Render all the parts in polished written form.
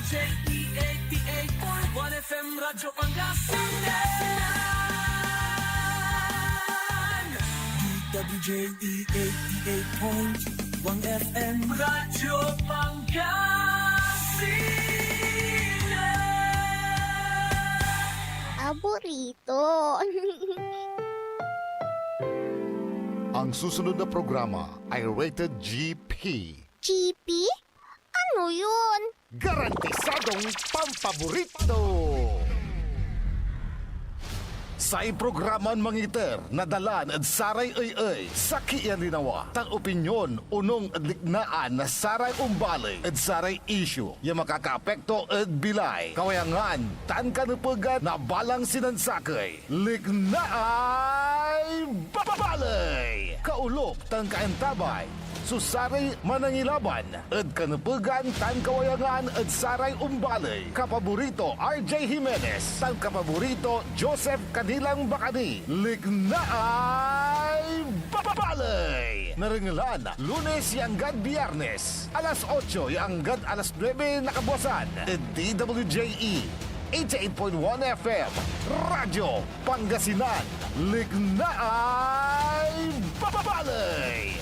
DWJE 88.1 FM Radyo Pangasinan. DWJE 88.1 FM Radyo Pangasinan. Paborito. Ang susunod na programa ay rated GP. GP? Ano yun? Garantisadong pampaborito! Sa iprograman mangiter, nadalan at saray ay sa kiyaninawa. Tang opinyon, unong adliknaan na saray umbalay at saray issue. Yung makakaapekto at bilay. Kawayangan, tan kanupugan na balang sinansakay. Lignaay babalay! Kaulop, tan kaentabay. Susaray manangilaban at kanupugan tan kawayangan at saray umbalay. Kapaborito RJ Jimenez, tan kapaborito Joseph Kanilang Bakani. Lignaay babalay! Naringalan, Lunes yanggad Biyernes, alas 8 yanggad alas 9 nakabuasan. At DWJE 88.1 FM Radyo Pangasinan. Lignaay babalay!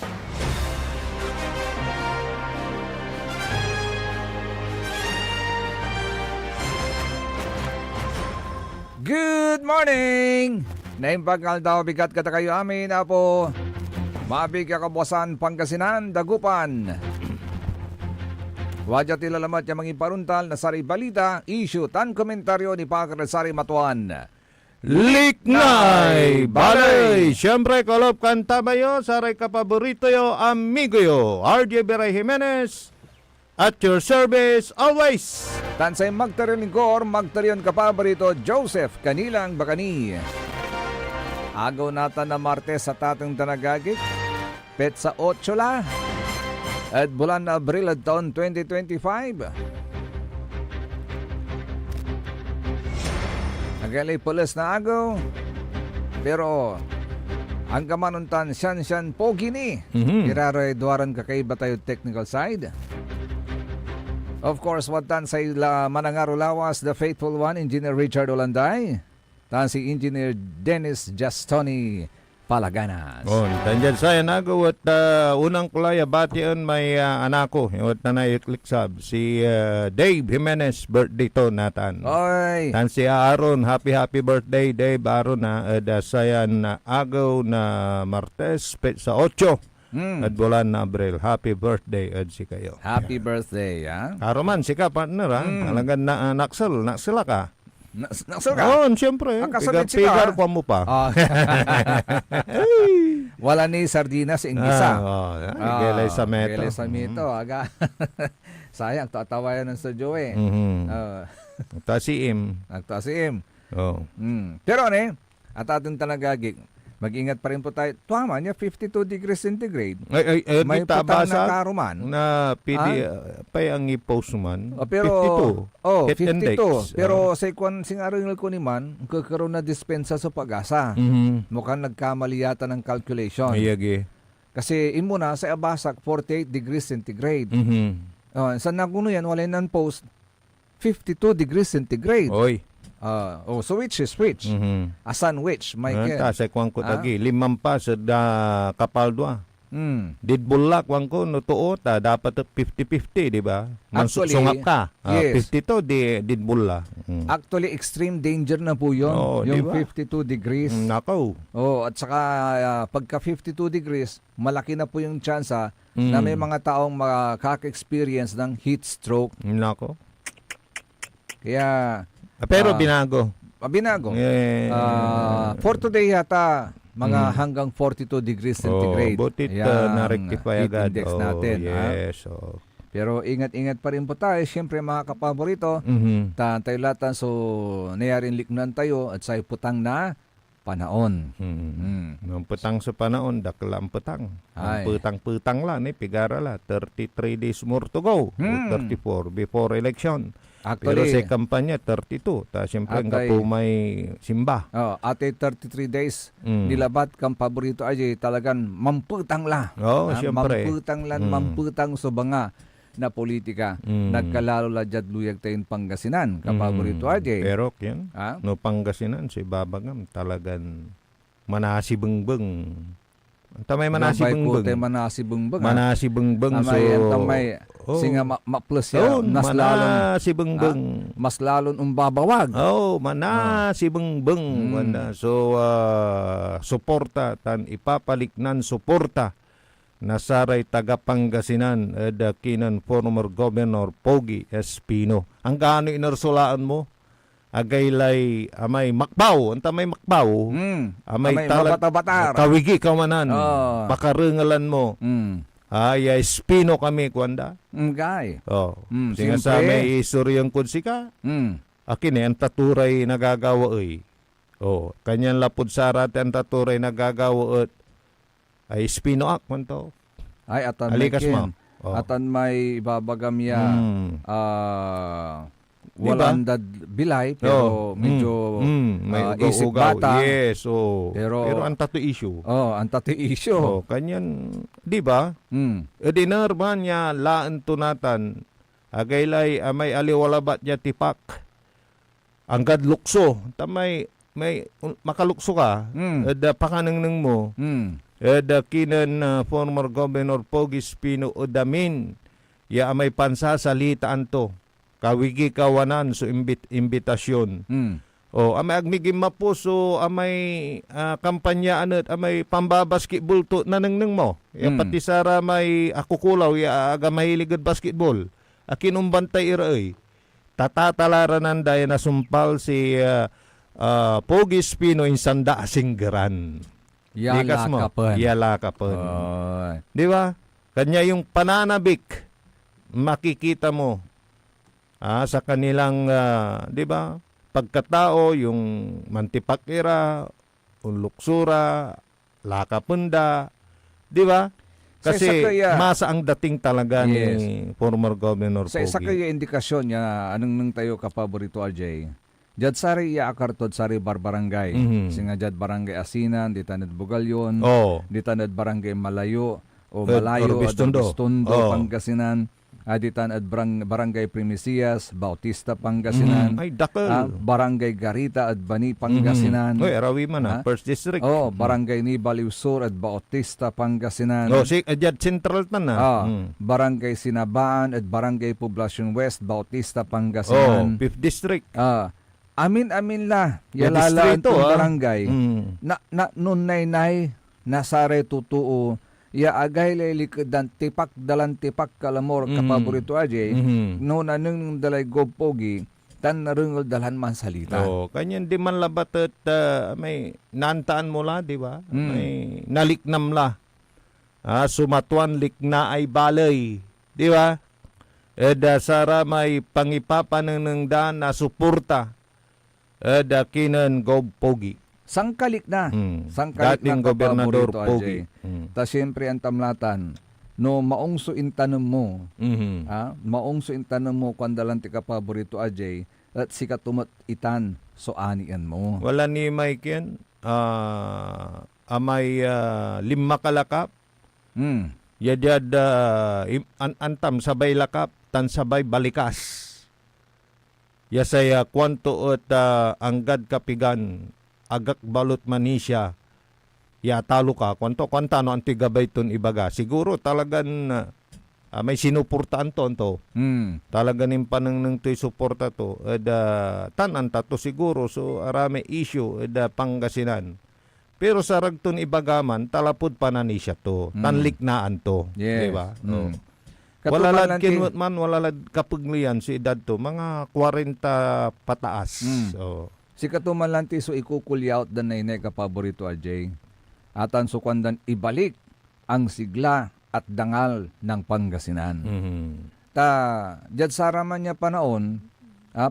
Good morning! Naimbag nga daw bigat kata kayo amin, Apo. Mabig kabuasan Pangasinan, Dagupan. Wadya tilalamat yung mga paruntal na sari balita, issue tan komentaryo ni Pakar Sari Matuan. Liknay Balay! Siyempre, kolop kanta mayo, saray kapaborito yo, amigo yo, RJ Beray Jimenez, at your service always. Tansay magtaryon lingkor, magtaryon kapaborito Joseph Kanilang Bakani. Agaw nata na Martes sa tatang tanagagik, pet sa 8 la, at bulan na Abril at taon 2025. Nagalay pulis na agaw, pero ang kamanuntan siyan pogi ni. Iraroy duwaran kakaiba tayo technical side. Of course, watan sa manangaro lawas, the faithful one, Engineer Richard Olanday. Tan si Engineer Dennis Justoni Palaganas. Tandyan saya nagaw at unang kulaya batian may anako, yung tanay ikliksab, si Dave Jimenez, birthday to natan. Oy! Tan si Aaron, happy birthday Dave Aaron na sayan na agaw na Martes, pet sa 8. At bulan na Abril. Happy birthday, Edsi kayo. Happy birthday, ha? Karoman, si ka, partner, ha? Talagang naksila ka. Naksul ka? Oo, siyempre. Kasunod si ka. Pigar pa mo pa. Oh. Wala ni sardinas ingisa. Gelay sa meto. Gelay sa meto, aga. Sayang, tatawayan ng studio eh. Ta si Im. Nagtaas si Im. Oh. Pero ano at ating tanagagig, mag-ingat pa rin po tayo. Tuwama niya, 52 degrees centigrade. May putang na karuman. Na pidi, pay ang i-post man. Pero, 52. Heat 52. index. Pero sa ikwan, singaringal ko ni man, kakaroon na dispensa sa pag-asa. Mukhang nagkamali yata ng calculation. Ayagi. Kasi imo na sa Abasak, 48 degrees centigrade. Sa Naguno yan, wala nang post, 52 degrees centigrade. Oy. So which is which? Asan which? Ta sa kwang ko tagi, 5 pa sa kapal dua. Didbulak wang ko no tuo ta dapat 50-50, di ba? Actually, Sungap ka. yes. 52 didbulla. Actually, extreme danger na po yun. Yung diba? 52 degrees. Nakaw. At saka pagka 52 degrees, malaki na po yung tsansa na may mga taong makaka-experience ng heat stroke. Nako. Kaya Pero binago. Binago. Yeah. For today yata, mga hanggang 42 degrees centigrade. Butit na-rectify heat agad. index natin. Yes. Pero ingat-ingat pa rin po tayo. Siyempre mga kapaborito, tayo latan so nayarin liknan tayo at sa putang na panahon. Ang putang sa panahon, dakla ang putang. Ang putang lang, pigara la. 33 days more to go. 34 before election. Pero sa kampanya, 32. Siyempre, nga po may simba. Ate 33 days, nilabat kang paborito ay talagang mamputang la. Siyempre. Mamputang so banga. na politika. Nagkalalo la jad luyag tayo Pangasinan. Kapaborito RJ. Pero yan, Ha? no Pangasinan, si Babagam talagang manasibengbeng. Tamay manasibengbeng. Manasibengbeng. Manasibengbeng. Tamay singa ma-plus yan. Mas lalon umbabawag. Manasibengbeng. So, suporta, tan ipapaliknan suporta nasaray taga Pangasinan dakinan former Governor Pogi Espino. Ang gaano inarsulaan mo? Agaylay amay makbaw, anta may makbaw. Amay mabata-batar. Kawigi kamanan. Pakarengalan mo. Ay Espino kami kuanda. Gay. Singa sa may istoryang kunsika. Akin ang taturay nagagawa kanyan lapod sarat ang taturay nagagawa ay Espino ak kwanto. Ay atan Alikas may mo. atan may babagamya Diba? walandad bilay pero medyo may isip ugaw. bata. Yes, Pero ang tato issue. ang tati issue. Kanyan, di ba? Edinar man niya laan tunatan agaylay may aliwalabat niya tipak. Anggad lukso. Tamay may makalukso ka. Pakanang mo. Kinan former Governor Pogi Espino Odamin. Ya may pansasalitaan to. Kawigi kawanan so imbitasyon. Amay agmigim mapuso amay kampanya anot amay pambabasketball to nanangnang mo. Pati sara may akukulaw ya aga mahiligod basketball. Akin umbantay iraay. Tatatalaran day na sumpal si Pogi Espino insanda asinggeran. Yalakapan. Di ba? Kanya yung pananabik makikita mo sa kanilang, di ba, pagkatao, yung mantipakira, luksura, lakapunda, di ba? Kasi masa ang dating talaga ni former Governor Pogi. Sa isa kayo indikasyon niya, anong nang tayo kapaborito RJ? Jad sari iakartod sari barbarangay. Singa jad barangay Asinan, di tanad Bugalyon, di tanad barangay Malayo, o Malayo, Bistondo, Pangasinan, aditan at barangay Primicias, Bautista, Pangasinan. Ay, dakal. Barangay Garita at Bani, Pangasinan. Arawi man First District. Barangay Nibaliw Sur at Bautista, Pangasinan. Adjad Central tan Barangay Sinabaan at Barangay Poblacion West, Bautista, Pangasinan. 5th District. Amin la. Yalala ang barangay. Na nun nay nasare tutuo. Ya agay lelikedan tipak dalan tipak kalamor kapaborito ajay no nanung dalay goppogi tan narungol dalhan man salita. Kanyan di man labat at may nantaan mo la, di ba? May naliknam la. Sumatuan likna ay balay, di ba? Sara may pangipapanang dan na suporta kinan goppogi. Sangkalik na. Sangkalik Dating na Gobernador kapaborito Pogi. Ta siyempre ang tamlatan no maungso intanom mo. Maungso intanom mo kandalan ti kapaborito ajay at sikatumat itan so anian mo. Wala ni Mike yan. Amay 5 kalakap. Yadad antam sabay lakap tan sabay balikas. Yasaya kwanto at anggad kapigan agak balot manisya ya talo ka kwanta no antigabay ton ibaga siguro talagan may sinuportaan to talaga nin panang nang to'y suporta to tanan ta to siguro so arame issue Pangasinan pero sa ragton ibagaman talapod pananisya to tanliknaan to di ba wala lad kinwat man wala lad kapaglian si edad to mga 40 pataas Si katuman lanti so ikukulyaut dan na inay kapaborito ajay. Atan sukwandan ibalik ang sigla at dangal ng Pangasinan. Jad saraman niya panaon,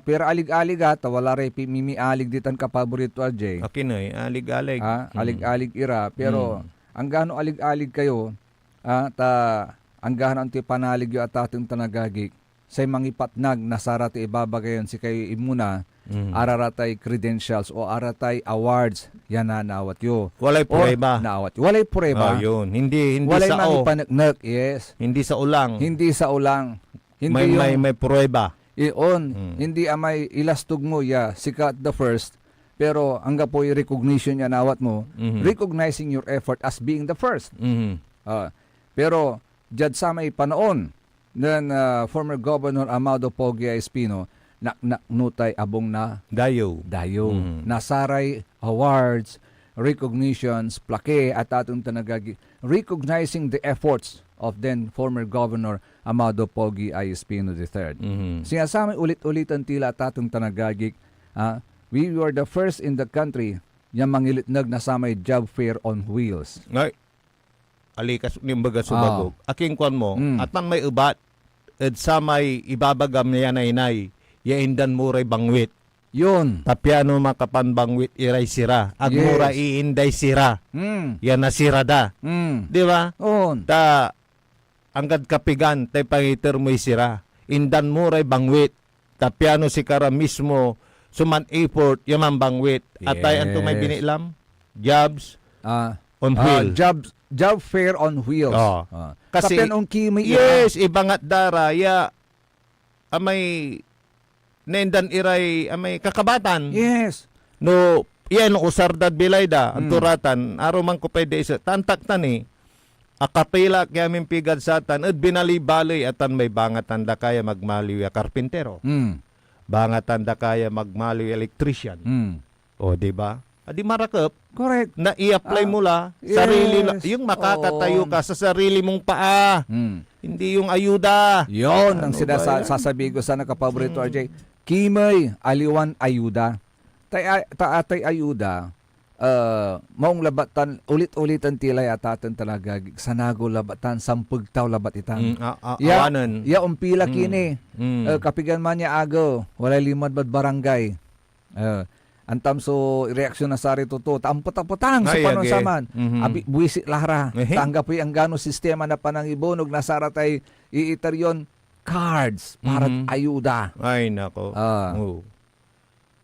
pero alig-alig wala rin mimialig ditan kapaborito ajay. Akin ay alig-alig. Alig-alig ira, pero ang gano alig-alig kayo, ang gano ang panalig yung atating tanagagik, say mangipatnag na sarati ibabagayon si kayo imuna, araratay credentials o araratay awards yan na naawat yo. Walay pureba. Walay pureba. Yun. Hindi walay sa manipanagnak, yes. Hindi sa ulang. Hindi sa ulang. Hindi may pruweba. Hindi amay ilastog mo ya sikat the first, pero hangga po i-recognition niya nawat mo, recognizing your effort as being the first. Pero jud sa may panaon ng former Governor Amado Pogi Espino, nutay abong na Dayo. nasaray awards, recognitions, plaque at atong tanagagi, recognizing the efforts of then former Governor Amado Pogi I. Espino III. Sinasama ulit-ulitan tila at atong tanagagik, we were the first in the country yung mangilitnag na sa may job fair on wheels. Ngay, alikas nimbaga subagog. Aking kwan mo, atan may ubat, at sa may ibabagam niya na inay, yaindan muray bangwit. Yun. Tapiano makapan bangwit iray sira. Agmura iinday sira. Yan na sira da. Di ba? Ta, anggad kapigan, tay pangiter mo'y sira. Indan muray bangwit. Tapiano si kara mismo, suman effort, yaman bangwit. At tay anto may binilam? Jobs on wheels. Job fair on wheels. Kasi, Kapian kimay yes, ibangat dara, ya, amay, nendan iray, amay kakabatan. Yes. No, yan, usardad bilayda, ang turatan, araw man ko pwede isa, tantaktan akapila kaya mimpigad sa atan, at binalibaloy atan may bangatan da kaya magmaliw ya karpintero. Bangatan da kaya magmaliw electrician. O, di ba? Adi marakap, Correct. na i-apply mo la, sarili yung makakatayo ka sa sarili mong paa. Hindi yung ayuda. Yon ang Ano sasabi ko sana kapaborito RJ. Kimay, aliwan ayuda. Taatay ayuda, maong labatan, ulit-ulitan tilay atatan talaga, sanago labatan, sampugtaw labat itang. Awanan. Ya umpila kini. Kapigan man niya agaw, walay limad bad barangay. Antam so reaksyon na sari to tampot-tapotang sa panon saman. Abi buwisit lahra. Tangga po ang gano sistema na panang ibonog na saratay iitaryon cards para ayuda. Ay nako.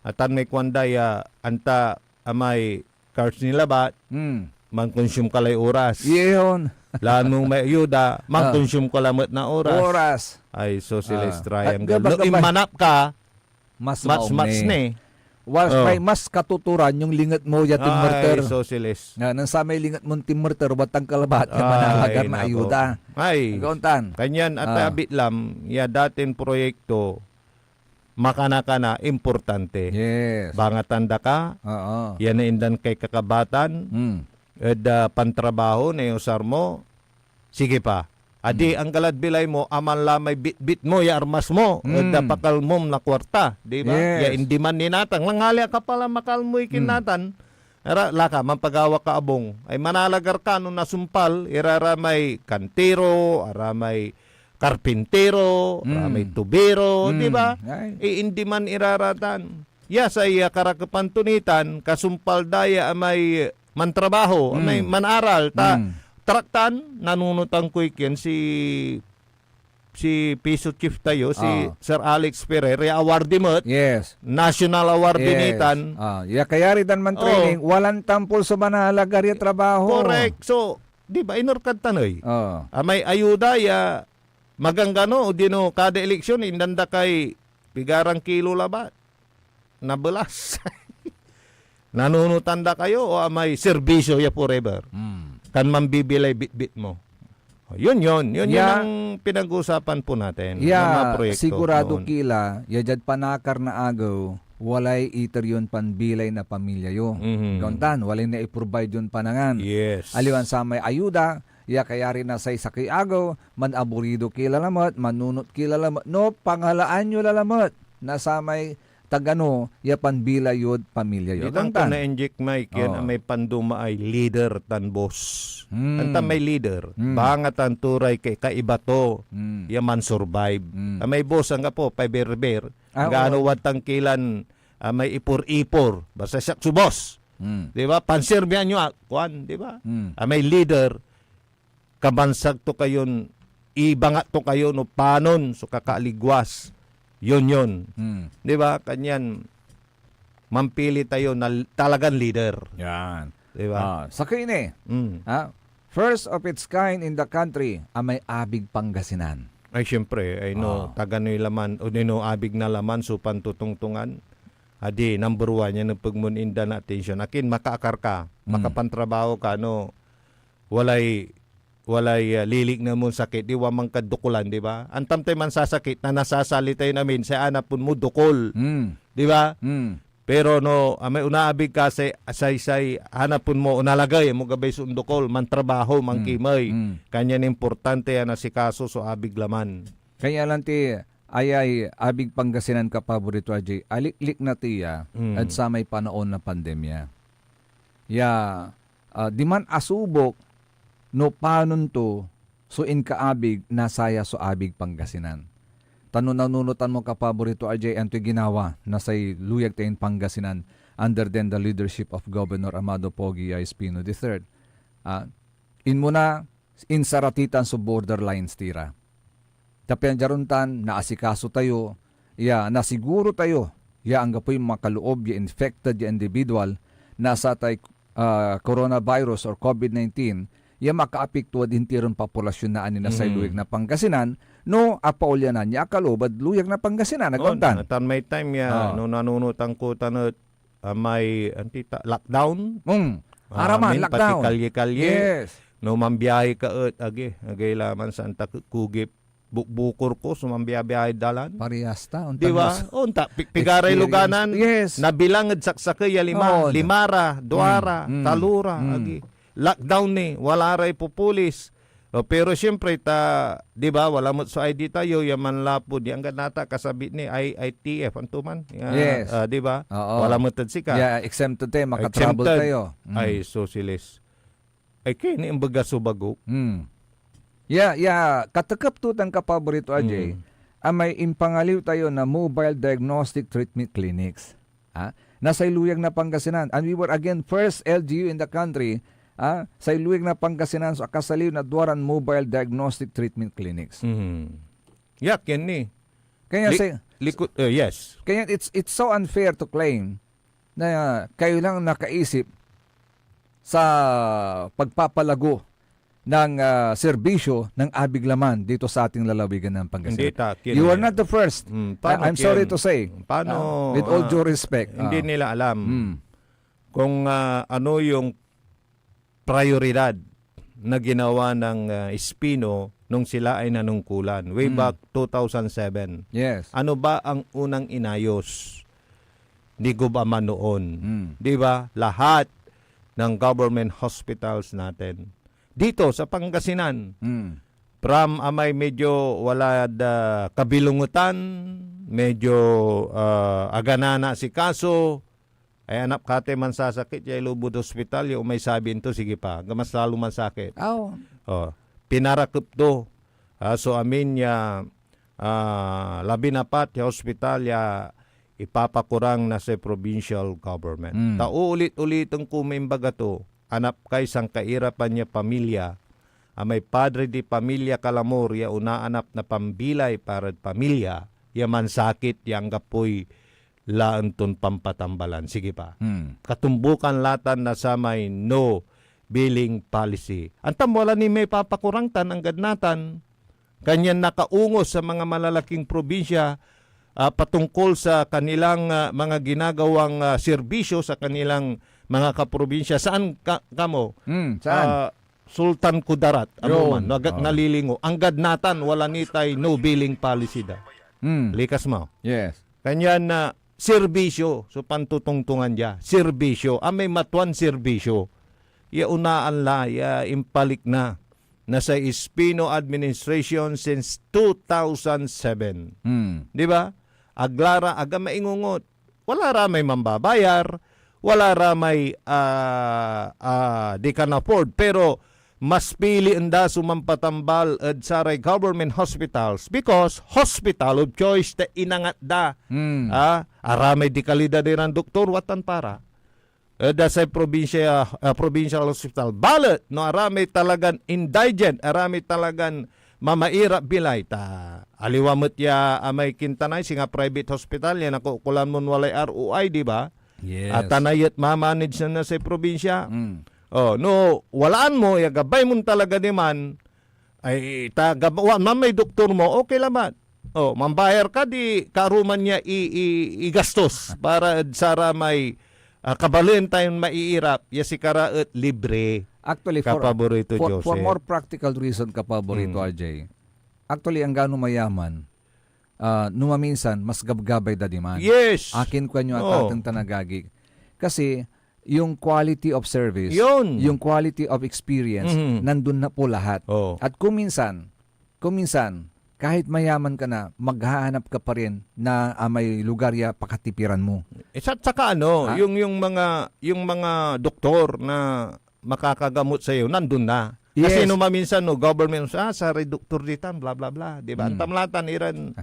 Atan may kwandaya anta amay cards nila ba? Man-consume kalay oras. Iyon. Laan mong may ayuda, man-consume ka lamot na oras. Ay socialist triangle. No, imanap ka, mas ni. Mas katuturan yung lingat mo ya timmerter. Ay, socialist. Nang sa may lingat mong timmerter, batang kalabat, yung manalagar na ayuda. Ay, Gauntan. kanyan at abit lam, ya datin proyekto, makana-kana, importante. Yes. Bangatanda ka, yan na indan kay kakabatan, pantrabaho na yung usar mo, sige pa. Adi ang galad bilay mo, aman lamay bit-bit mo, ya armas mo, pakal mo na kwarta, di ba? Yes. Ya hindi man ninatang, langali ka pala makalmoy kinatan. Laka, mampagawa ka abong, ay manalagar ka nung nasumpal, iraramay kantero, aramay karpintero, aramay tubero, di ba? Hindi man iraratan. Ya sa iya karakapan tunitan, kasumpal daya amay mantrabaho, amay manaral, traktan, nanunutang ko ikin si Piso Chief tayo, si Sir Alex Ferrer, awardee mo, yes. national awardee nitan. Kaya ritan man training, walang tampol sa manalagar ya trabaho. Correct. So, di ba, inorkad tanoy. May ayuda, ya, maganggano, o dino, kada eleksyon, indanda kay pigarang kilo labat. Nabelas. Nanunutanda kayo, o may serbisyo ya forever. Kan mambibilay bit-bit mo. Yun ang pinag-usapan po natin. Sigurado kila, yajad panakar na agaw, walay iter yun panbilay na pamilya yo. Gauntan, walay na i-provide yun panangan. Yes. Aliwan sa may ayuda, kaya rin na sa sakay agaw, man aburido kila lamot, manunot kila lamot, no, panghalaan nyo lalamot, na sa may tagano, yapan bilayod pamilya yun. Itang ko na-inject, Mike, yan may panduma ay leader tan boss. Anta may leader. Bangat ang turay kay kaiba to. Yaman survive. May boss ang po, pay berber. Gaano watang kilan may ipor-ipor. Basta siya su boss. Di ba? Panserbihan nyo, kuan, di ba? May leader, kabansag to kayon, ibangat to kayo, no panon, so kakaaligwas. Yun. Di ba? Kanyan, mampili tayo na talagang leader. Yan. Di ba? Sa kini, first of its kind in the country, may abig Pangasinan. Ay syempre, ay no, taga no laman, o no abig na laman, so pantutungtungan. Adi, number one, yan ang pagmuninda na attention. Akin, makaakar ka, makapantrabaho ka, no, walay lilig na mo sakit, di wamang kadukulan, di ba? Antam tayo man sasakit na nasasalitay namin sa anapon mo dukol, di ba? Pero no, may unaabig ka sa say hanapon mo unalagay mo gabay sa dukol, man trabaho, man kimay. Kanyan importante yan na si kaso so abig laman. Kaya lang ti ay abig Pangasinan ka paborito ajay aliklik na tiya at sa may panahon na pandemya. Di man asubok no panon to so in kaabig nasaya so abig Pangasinan. Tanununutan mo ka paborito ajay anto ginawa na say luyag tayo Pangasinan under then the leadership of Governor Amado Pogi Espino III. In muna insaratitan so borderlines tira. Tapian jaruntan naasikaso tayo, nasiguro tayo, ang gapoy makaloob ya infected ya individual nasa tay coronavirus or COVID-19 makaapektuad intiron populasyon na ani na sa luyag na Pangasinan no apaulya na niya kalobad luyag na Pangasinan nagkontan. Tan may time no nanunutan ko tanot may antita lockdown. Araman lockdown. Pati kalye-kalye. Yes. No mambiyahe ka agay laman sa anta kugip bukor ko sumambiyahe dalan. Parehasta Di ba? Unta pigaray luganan. Yes. Nabilangad saksakay limara, duara, talura agi. Lockdown ni, wala ray pupulis. Pero siyempre di ba, wala mo sa ID tayo, yaman lapod, yang ganata kasabit ni ITF, antuman. Yes. Di ba? Oo. Wala mo tad sika. Exempted tayo, makatravel tayo. Ay, socialist. Ay, kini ang baga subago. Katakap tutang kapaborito ajay, may impangaliw tayo na mobile diagnostic treatment clinics. Nasa iluyag na Pangasinan. And we were again first LGU in the country sa iluyag na Pangasinan sa kasaliw na duwaran mobile diagnostic treatment clinics. Yak yan ni. Kaya yes. Kaya it's so unfair to claim na kayo lang nakaisip sa pagpapalago ng serbisyo ng abig laman dito sa ating lalawigan ng Pangasinan. You are not the first. I'm sorry to say. Paano? With all due respect. Hindi nila alam kung ano yung prioridad na ginawa ng Espino nung sila ay nanungkulan way back 2007. Yes. Ano ba ang unang inayos ni Gubama noon? Di ba? Lahat ng government hospitals natin dito sa Pangasinan. From amay medyo wala da kabilungutan, medyo aganana si kaso, ay anak kate man sasakit, yung lubod hospital, yung may sabihin to, sige pa, gamas lalo man sakit. Pinarakip to. So amin labi na pat yung hospital ipapakurang na sa provincial government. Ulit-ulitong kumimbaga to, anak kay sang kairapan niya pamilya, may padre di pamilya kalamor, ya unaanap na pambilay para pamilya, yaman sakit, yang gapoy laanton pampatambalan. Sige pa. Katumbukan latan na sa may no billing policy. Antam wala ni may papakurangtan ang gadnatan. Kanyan nakaungos sa mga malalaking probinsya patungkol sa kanilang mga ginagawang serbisyo sa kanilang mga kaprobinsya. Saan kamo? Saan? Sultan Kudarat. Ano man? Nalilingo. Ang gadnatan wala nitay no billing policy da. Likas mo. Yes. Kanyan na serbisyo, so pantutungtungan niya, serbisyo, may matuan serbisyo, unaan la, impalik na sa Espino administration since 2007. Di ba? Aglara, aga maingungot, wala ra may mambabayar, wala ra may di can afford, pero mas pili anda sumampatambal at saray government hospitals because hospital of choice ta inangat da. Aramay di kalidad ng doktor watan para. Da sa provincial hospital. Balat, no, aramay talagan indigent, aramay talagan mamaira bilay ta. Aliwamot ya amay kintanay singa private hospital yan ako kulan mo walay ROI, di ba? Yes. At tanayat mamanage na sa probinsya. No, walaan mo, gabay mo talaga naman, ay tagawa man may doktor mo, okay laman. Oh, mambayar ka di karuman niya igastos para sara may kabalin tayong maiirap, si karaet libre. Actually, Kapaborito, for Jose. more practical reason, kapaborito, RJ, actually, ang gano'ng mayaman, numaminsan, mas gabgabay da demand. Yes. Akin ko nyo at Oh. atang tanagagi. Kasi, yung quality of service, Yun. yung quality of experience, nandun na po lahat. Oh. At kung minsan, kahit mayaman ka na, maghahanap ka pa rin na may lugar ya pakatipiran mo. Saka ano, Ha? yung mga doktor na makakagamot sa iyo nandun na. Kasi Yes. maminsan government sa reduktor ditan bla bla bla, di ba? Tamlatan iran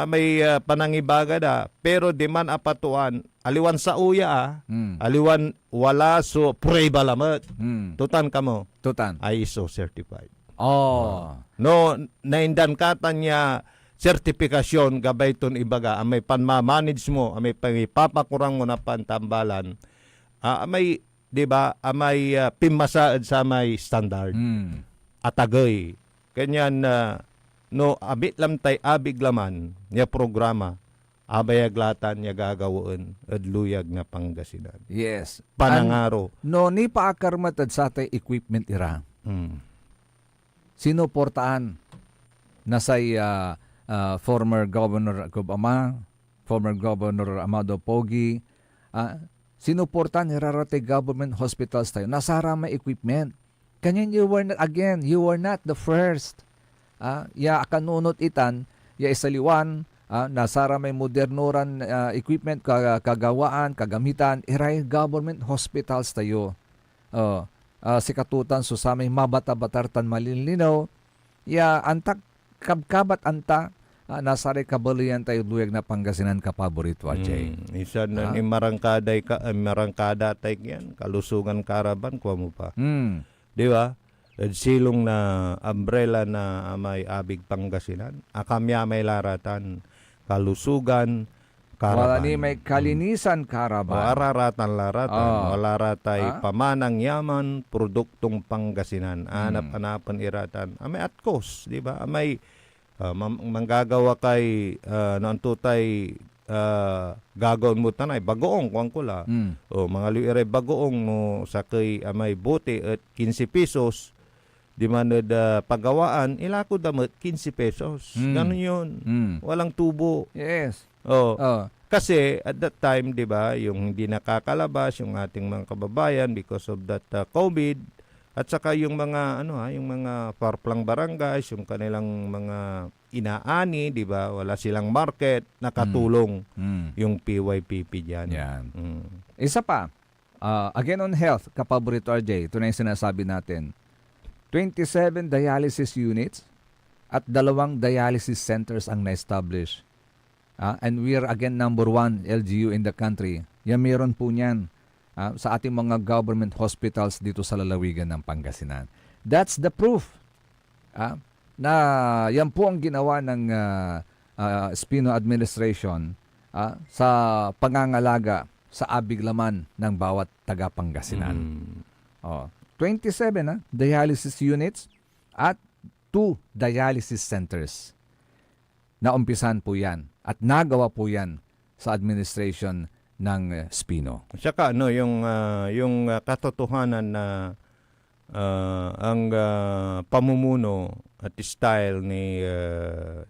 may panangibaga da, pero di man apatuan aliwan sa uya aliwan wala so prueba lamat. Tutan kamo Tutan. ISO certified. Oh. No, naindan katan niya sertifikasyon gabay ton ibaga amay panmamanage mo, amay papakurang mo na pantambalan. Amay, di ba, amay pimasaad sa may standard. Atagay. Kanyan no abit lam tay abig laman niya programa abayaglatan niya gagawin adluyag na Pangasinan. Yes. Panangaro. No, ni paakarmatad sa tay equipment ira. Sinuportaan na say former Governor Gobama, former Governor Amado Pogi, sinuportan nirarate government hospitals tayo. Nasara may equipment. Kanyan you were not the first. Ya kanunot itan, ya isaliwan, nasara may modernoran equipment, kagawaan, kagamitan, iray government hospitals tayo. Sikatutan so sa may mabata-batartan malinlinaw, ya antak kabkabat anta, nasari kabalian tayo luyag na Pangasinan kapaborito, Jay. Isa na ni marangkada tayo yan, kalusugan karaban, kuha mo pa. Di ba? Silong na umbrella na may abig Pangasinan, akamya may laratan, kalusugan, karaban. Wala ni may kalinisan karaban. Araratan laratan, walaratay pamanang yaman, produktong Pangasinan, anap-anapan iratan, amay atkos, di ba? Amay manggagawa kay naantutay gagawin mo tanay bagoong kuang kula. O mga liire bagoong no sakay amay bote at 15 pesos di man pagawaan ilako damat 15 pesos. Ganun yun. Walang tubo. Yes. Kasi at that time, di ba, yung hindi nakakalabas yung ating mga kababayan because of that COVID, at saka yung mga yung mga farplang barangays, yung kanilang mga inaani, di ba, wala silang market, nakatulong yung PYPP diyan. Yan. Isa pa, again on health, kapaborito RJ, ito na yung sinasabi natin. 27 dialysis units at 2 dialysis centers ang na-establish. And we are again number 1 LGU in the country. Yan meron po niyan sa ating mga government hospitals dito sa lalawigan ng Pangasinan. That's the proof na yan po ang ginawa ng Espino administration sa pangangalaga sa abiglaman ng bawat taga Pangasinan. 27 dialysis units at 2 dialysis centers. Naumpisan po yan at nagawa po yan sa administration ng Espino. Saka yung katotohanan na ang pamumuno at style ni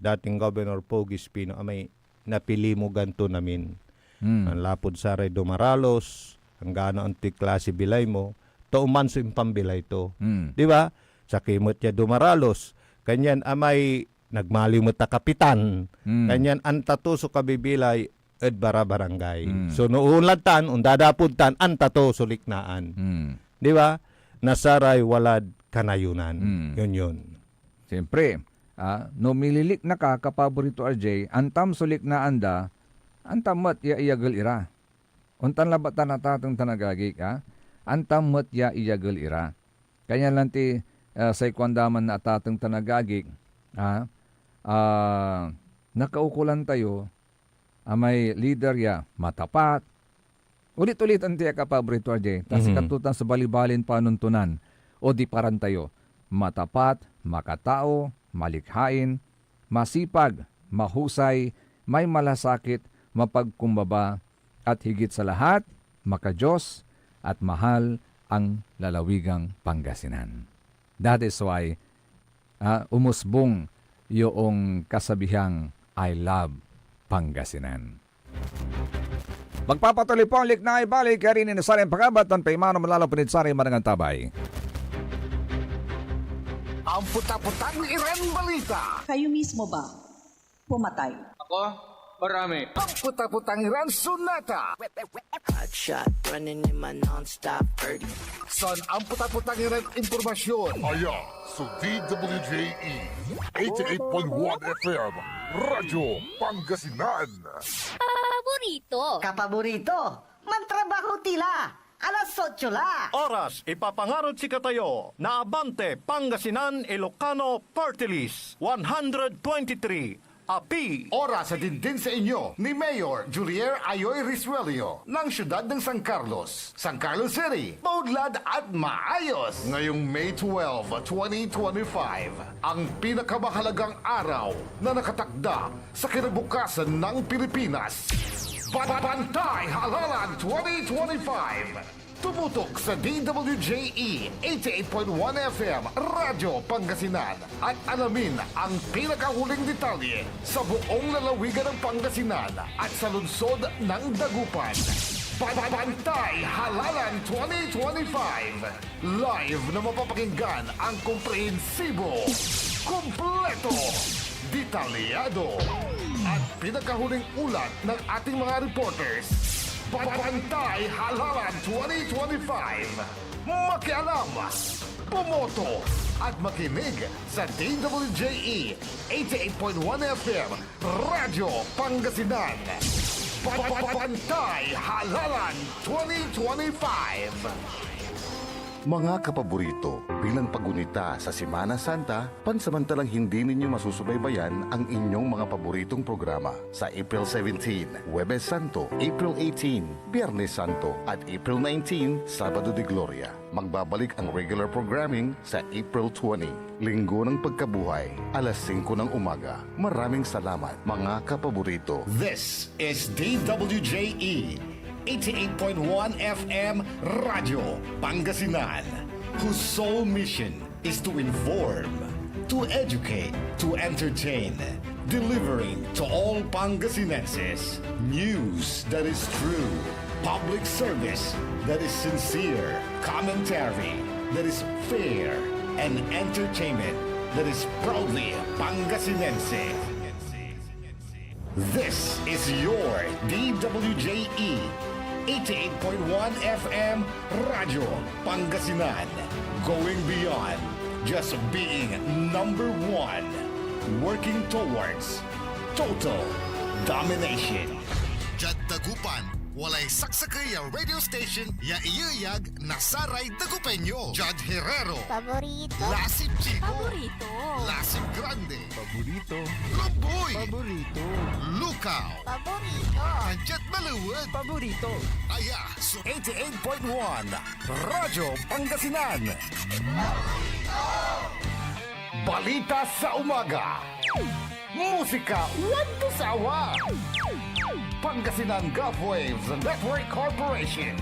dating Governor Pogi Espino ay napili mo ganto namin. Ang lapod sa Redo Maralos, ang gano ang klase bilay mo, tuuman so yung pambilay to. Di ba? Sa kimot niya Dumaralos, kanyan amay nagmaliw mo ta kapitan, kanyan antato so kabibilay ed barabarangay. So noon tan undadapud-tan antato suliknaan. Di ba? Nasaray walad kanayunan. Yun. Siyempre, no mililik na ka kapaborito RJ, antam sulik na anda, antamat ya iyagal ira. Untan labatan na tatong tanagagik, antam mat ya iyagal ira. Kanya lang ti sa ikwandaman na tatong tanagagik, nakaukulan tayo, may leader ya matapat. Ulit-ulit ang tiya kapaborito RJ, tas katutan sa balibalin panuntunan o di paran tayo. matapat, makatao, malikhain, masipag, mahusay, may malasakit, mapagkumbaba, at higit sa lahat, makadiyos at mahal ang lalawigang Pangasinan. That is why umusbong yung kasabihang I love Pangasinan. Magpapatuloy po ang liknay balik kaya rin inasarin pagkabat ng paimano malalapunit sa rin manangang tabay. Ang puta-putang Iren Balita. Kayo mismo ba pumatay? Ako, marami. Ang puta-putang Iren Sunata. Hot shot running in my non-stop 30. Son ang puta-putang Iren Impormasyon. Aya sa DWJE 88.1 FM Radyo Pangasinan. Paborito. Kapaborito, mantrabaho tila. Alas 8 la. Oras, ipapangarod si katayo na Abante Pangasinan Ilocano Party List 123. Api. Oras sa din sa inyo ni Mayor Julier Ayoy Risuelio ng siyudad ng San Carlos City, maudlad at maayos. Ngayong May 12, 2025, ang pinakamahalagang araw na nakatakda sa kinabukasan ng Pilipinas. Bantay Halalan 2025. Tumutok sa DWJE 88.1 FM Radyo Pangasinan at alamin ang pinakahuling detalye sa buong lalawigan ng Pangasinan at sa lungsod ng Dagupan. Bantay Halalan 2025. Live na mapapakinggan ang komprehensibo, kumpleto, detalyado at pinakahuling ulat ng ating mga reporters. Bantay Halalan 2025. Makialam, pumoto at makinig sa DWJE 88.1 FM Radyo Pangasinan. Bantay Halalan 2025. Mga kapaborito, bilang pagunita sa Semana Santa, pansamantalang hindi ninyo masusubaybayan ang inyong mga paboritong programa sa April 17, Huwebes Santo, April 18, Biyernes Santo at April 19, Sabado de Gloria. Magbabalik ang regular programming sa April 20, Linggo ng Pagkabuhay, alas 5 ng umaga. Maraming salamat mga kapaborito. This is DWJE 88.1 FM Radio Pangasinan, whose sole mission is to inform, to educate, to entertain, delivering to all Pangasinenses news that is true, public service that is sincere, commentary that is fair, and entertainment that is proudly Pangasinense. This is your DWJE 88.1 FM Radio Pangasinan, going beyond just being number one, working towards total domination. Jad Dagupan, walay saksakay a radio station ya iyayag nasaray Dagupenyo. Jad Herrero, Paborito. Lasip Chico, Paborito. Lasip Grande, Paborito. Loboy, Paborito. Lukaw, Paborito. Anjat Maluwag, Paborito. Aya so 88.1 Radyo Pangasinan. Balita sa umaga. Musika walang sawa. Pangasinan Gulf Waves Network Corporation.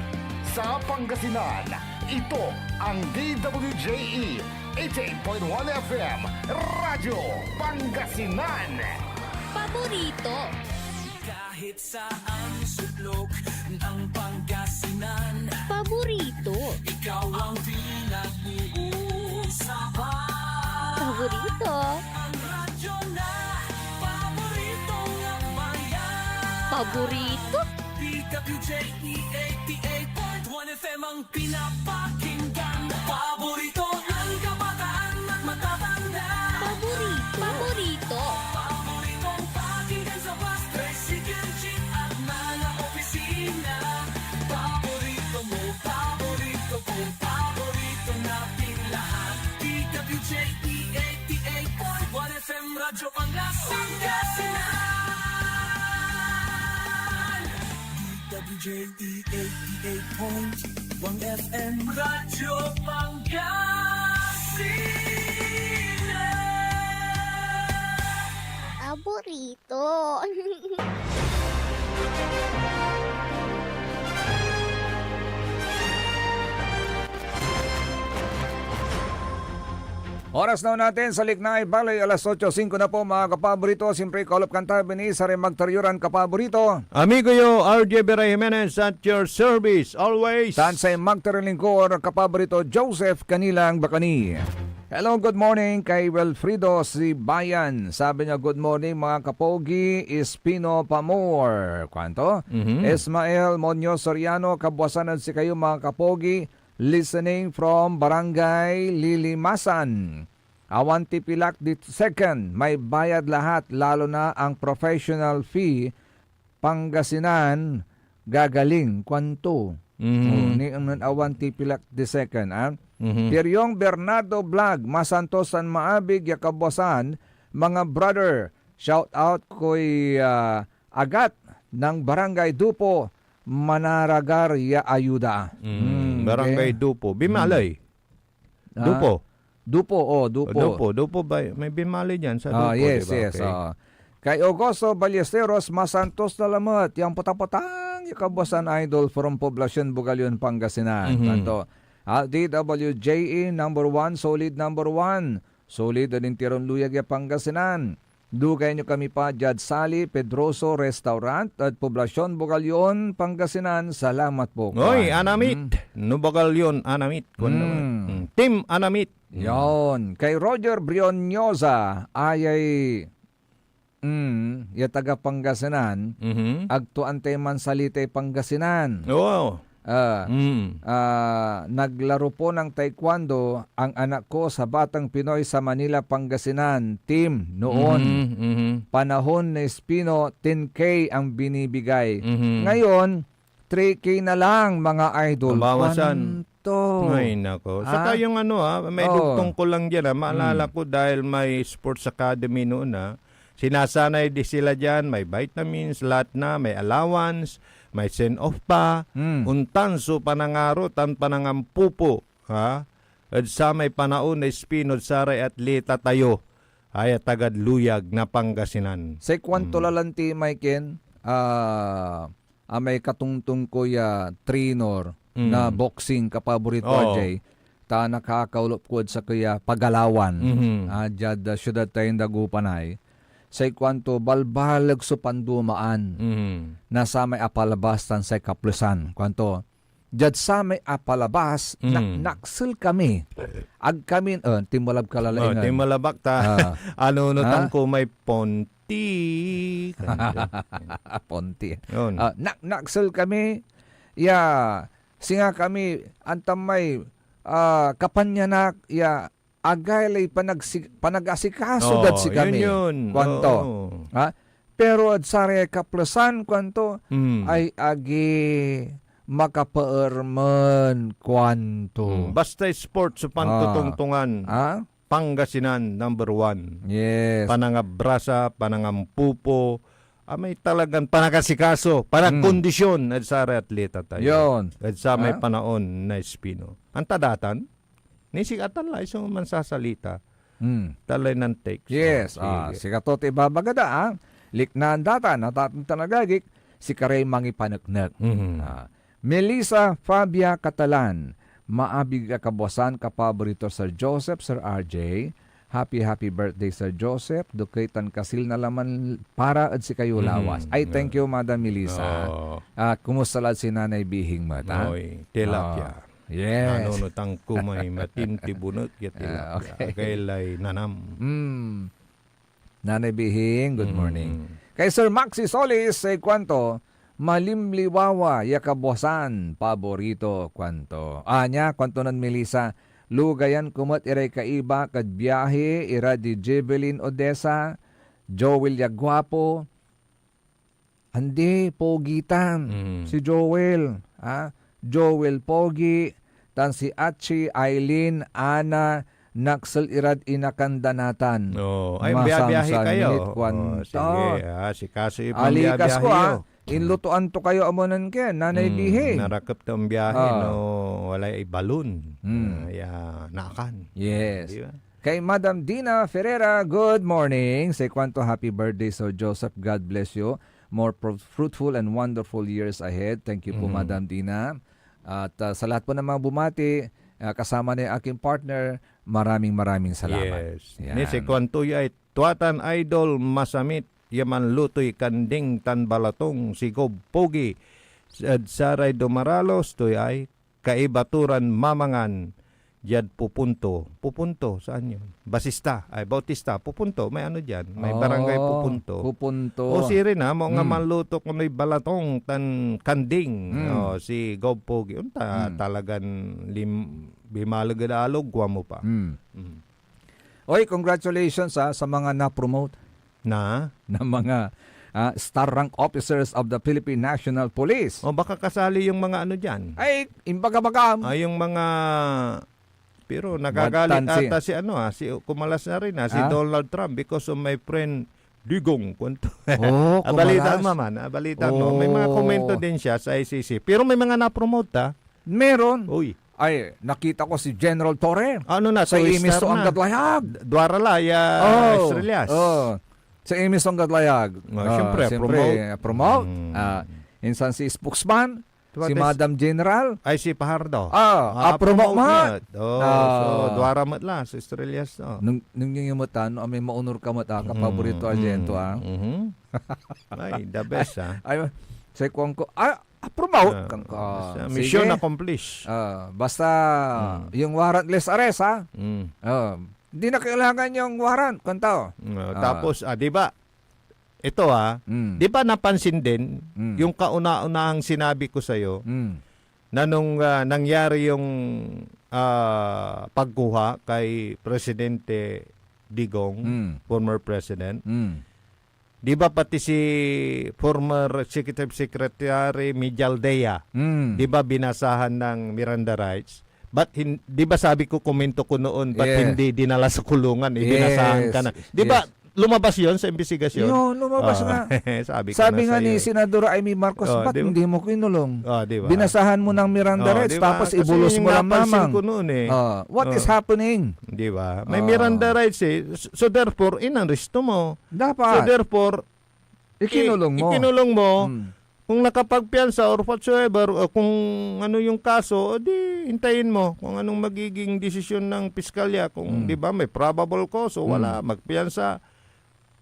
Sa Pangasinan, ito ang DWJE 88.1 FM Radyo Pangasinan. Paborito. Kahit saan sulok ng Pangasinan, Paborito. ikaw ang pinag-uusapan. Paborito. Ang radyo na paborito ng bayan. Paborito. DWJE 88.1 FM ang pinapakinggan. Paborito ng kabataan at matatanda. Paborito. Paborito. Paboritong pakinggan sa bus, tricycle, jeep at mga opisina. Paborito mo, paborito ko, paborito natin lahat. DWJE 88.1 FM Radyo Pangasinan. DWJE 88.1 FM Radyo Pangasinan. opisina. Paborito. Oras na natin sa Liknay Valley, alas 8:05 na po mga kapaborito. Siyempre, Kolop Kanta, Benisa, Magtaryuran, kapaborito. Amigo yo, RJ Bera Jimenez at your service, always. Tansay Magtarilingkor, kapaborito, Joseph Kanilang Bakani. Hello, good morning kay Wilfrido Sibayan. Sabi niya, good morning mga kapogi, Espino Pamor. Kwanto? Ismael Monyo Soriano, kabwasanan si kayo mga kapogi. Listening from Barangay Lilimasan. Awanti Pilak the second, may bayad lahat lalo na ang professional fee. Pangasinan gagaling kwanto. Ni Awanti Pilak the second. Piryong Bernardo Vlog, Masantosan Maabig, Yakabosan, mga brother, shout out ko'y Agat ng Barangay Dupo, Manaragar ya ayuda. Barangay Dupo. Bimalay. Dupo. Dupo ba? May Bimalay dyan sa Dupo, yes, diba? yes. Okay. Kay Augusto Ballesteros, Masantos na lamot, yung putang-putang, Yakabosan Idol from Poblacion, Bugalyon, Pangasinan. Kanto. DWJE number 1, solid number 1. Solid din Tiron Luyag ya Pangasinan. Dugay nyo kami pa, Jad Sali, Pedroso Restaurant at Poblacion, Bugalyon, Pangasinan. Salamat po. Oy, Anamit. Nubagalyon, Anamit. Team Anamit. Yon. Kay Roger Brionyosa, ayay ya taga Pangasinan, agtuan man salite Pangasinan. Oo. Naglaro po ng taekwondo ang anak ko sa Batang Pinoy sa Manila, Pangasinan team noon. Panahon ni Espino, 10K ang binibigay. Ngayon, 3K na lang mga idol. Bawasan. Kwanto? Ay, nako. Saka yung may dugtong ko lang dyan. Maalala ko dahil may sports academy noon sinasanay di sila dyan. May vitamins, lahat na. May allowance. May send-off pa, untanso panangaro, tan panangampupo, ha? At sa may panaon na Espino, Saray at Lita tayo, ay tagad luyag na Pangasinan. Sa kwanto lalanti, Maiken, may katungtong ko ya trainer na boxing kapaborito, RJ, ta nakakaulop ko sa kaya Pagalawan, dyan syudad tayong Dagupanay. Sa kwanto balbalag so pandumaan na sa may apalabas sa kaplusan. Kwanto, jad sa may apalabas, naksil kami. Ag kami, timulab kalalaingan. Timulabak ta. Nutang ko may ponti. Ponti. Naksil kami, singa kami, antamay, kapanyanak, agay lay panag-asikaso dat si kami. Yun. Kwanto. Pero at sari kaplasan kwanto ay agi makapaerman kwanto. Basta sport sa pantutungtungan. Pangasinan number 1. Yes. Panangabrasa, panangampupo. May talagang panakasikaso, panagkondisyon at sari atleta tayo. Yun. At sa may panaon na Espino. Ang tadatan, nisikatan lang isang mansasalita. Talay ng text. Yes. Sikatot ibabagada. Liknaan data, natatang tanagagik, si Karay Mangipanagnak. Melissa Fabia Catalan, maabig kabosan kapaborito Sir Joseph, Sir RJ. Happy birthday Sir Joseph. Dukaitan kasil na laman para at si kayo lawas. Ay, thank you Madam Melissa. Kumusta lang si Nanay Bihing Mata? Oy, tilapia. Yes. Nanunutang kumay matinti bunot tilapia. Kailay nanam. Nanay Bihing, good morning. Kay Sir Maxi Solis, say kwanto, malimliwawa, yakabosan, paborito, kwanto. Anya, kwanto nan Melissa, lugayan kumot iray kaiba, kad biyahe, ira di Jebelin Odessa, Joel Yagwapo, andi, pogitan, si Joel, Joel Pogi, tan si Achi, Eileen, Ana, Naksel irad inakandanatan. Ay, biyahe kayo. Sige, si Kaso alikas ko inlutuan to kayo amonan ken, nanay bihe. Narakap to ang biyahe, no, wala ay balon. Naakan. Yes. Di ba? Kay Madam Dina Ferreira, good morning. Say kwanto happy birthday, so Joseph. God bless you. More fruitful and wonderful years ahead. Thank you po, Madam Dina. At sa lahat po ng mga bumati, kasama na yung aking partner, maraming salamat. Yes. Yan. Ni si Kwantuy ay tuatan idol masamit yaman lutoy kanding tan balatong si Gob Pogi saray dumaralos toy ay kaibaturan mamangan jad pupunto saan yun? Bautista pupunto may ano diyan may barangay pupunto o si rin mo nga manluto ko may balatong tan kanding si Gob Pogi unta talagan bimalagdalog wa mo pa. Oy, congratulations sa mga na-promote na mga star rank officers of the Philippine National Police. O baka kasali yung mga ano dyan. Ay, imbaga-bagam. Ay, yung mga... Pero nagagalit ata si si kumalas na rin si Donald Trump because of my friend Digong. Oh, abalitan mo man. Abalitan mo. May mga komento din siya sa ICC. Pero may mga na-promote Meron. Uy. Ay, nakita ko si General Torre. Ano na? Sa imis to ang gadlayag. Dwaralaya, Estrellas. Sa imis to ang gadlayag. Siyempre, promote. Insan si spokesman, si Madam General. Ay, si Pahardo. Promote ma. So, dwaramat la sa Estrellas. Nung yung mutan, may maunor ka mata, kapaborito agento. Ay, the best Ay, sa ko, promote. Mission accomplished. Basta yung warrantless arrest hindi na kailangan yung warrant kanto. Tapos di ba ito di ba napansin din yung kauna-unahang sinabi ko sa iyo na nung nangyari yung pagkuha kay Presidente Digong, former president. Di ba pati si former Secretary Mijaldea, di ba binasahan ng Miranda rights? But di ba sabi ko, komento ko noon, ba't hindi dinala sa kulungan, binasahan ka na. Di ba lumabas yon sa investigasyon? Yun, lumabas nga. Sabi nga ni Senadora Amy Marcos, ba't diba? hindi mo kinulong? Diba? Binasahan mo ng Miranda rights, diba? tapos ibulos mo lang mamang. Ko noon What is happening? Di ba? May Miranda rights So therefore, inarresto mo. Dapat. So therefore, ikinulong mo. Kung nakapagpiyansa or whatsoever, kung ano yung kaso, di hintayin mo kung anong magiging desisyon ng piskalya. Kung di ba may probable cause o wala, magpiyansa.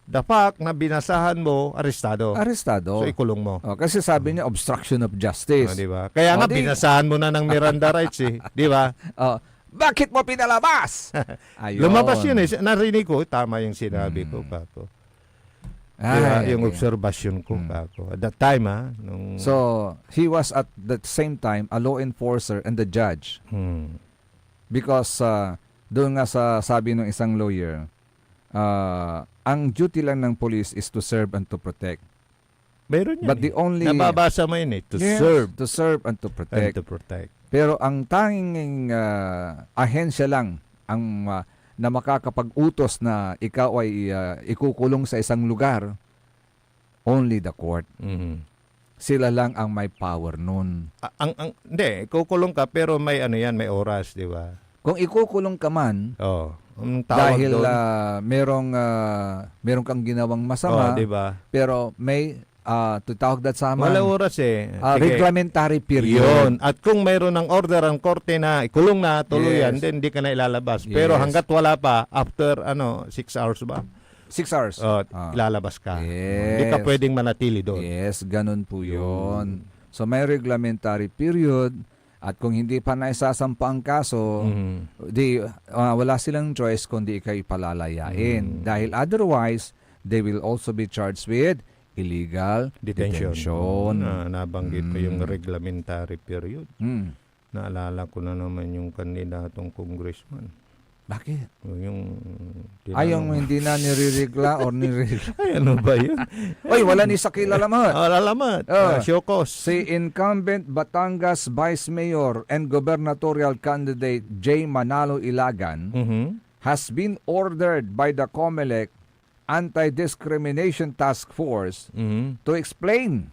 The fact na binasahan mo, arestado. So ikulong mo. Kasi sabi niya, obstruction of justice. Di ba? Kaya nga, binasahan mo na ng Miranda rights Di ba? Bakit mo pinalabas? Lumabas yun Narinig ko, tama yung sinabi ko, Kako. Yung observation ko, Kako. At that time, So, he was at the same time a law enforcer and the judge. Because doon nga sa sabi ng isang lawyer, ang duty lang ng police is to serve and to protect. Meron yan. But the only... Nababasa mo yun To serve and to protect. Pero ang tanging ahensya lang ang na makakapag-utos na ikaw ay ikukulong sa isang lugar, only the court. Sila lang ang may power nun. Hindi, ikukulong ka pero may may oras, di ba? Kung ikukulong ka man, dahil merong kang ginawang masama, diba? Pero may tutawag dat sa wala oras reglementary period. Yun. At kung mayroon ng order ang korte na ikulong na tuluyan, then hindi ka na ilalabas. Pero hanggat wala pa, after 6 hours ba? 6 hours. Ilalabas ka. Yes. Hindi ka pwedeng manatili doon. Yes, ganun po yun. So may reglementary period. At kung hindi pa naisasampa ang kaso, wala silang choice kundi ikay palalayain. Dahil otherwise, they will also be charged with illegal detention. Nabanggit ko yung reglementary period. Naalala ko na naman yung kandidatong congressman. Bakit? Yung hindi na niriregla or niriregla. Ay, ano ba yun? Oy, wala ni Sakil Alamat. Alamat. Siokos. Si incumbent Batangas Vice Mayor and gubernatorial candidate J. Manalo Ilagan has been ordered by the COMELEC Anti-Discrimination Task Force to explain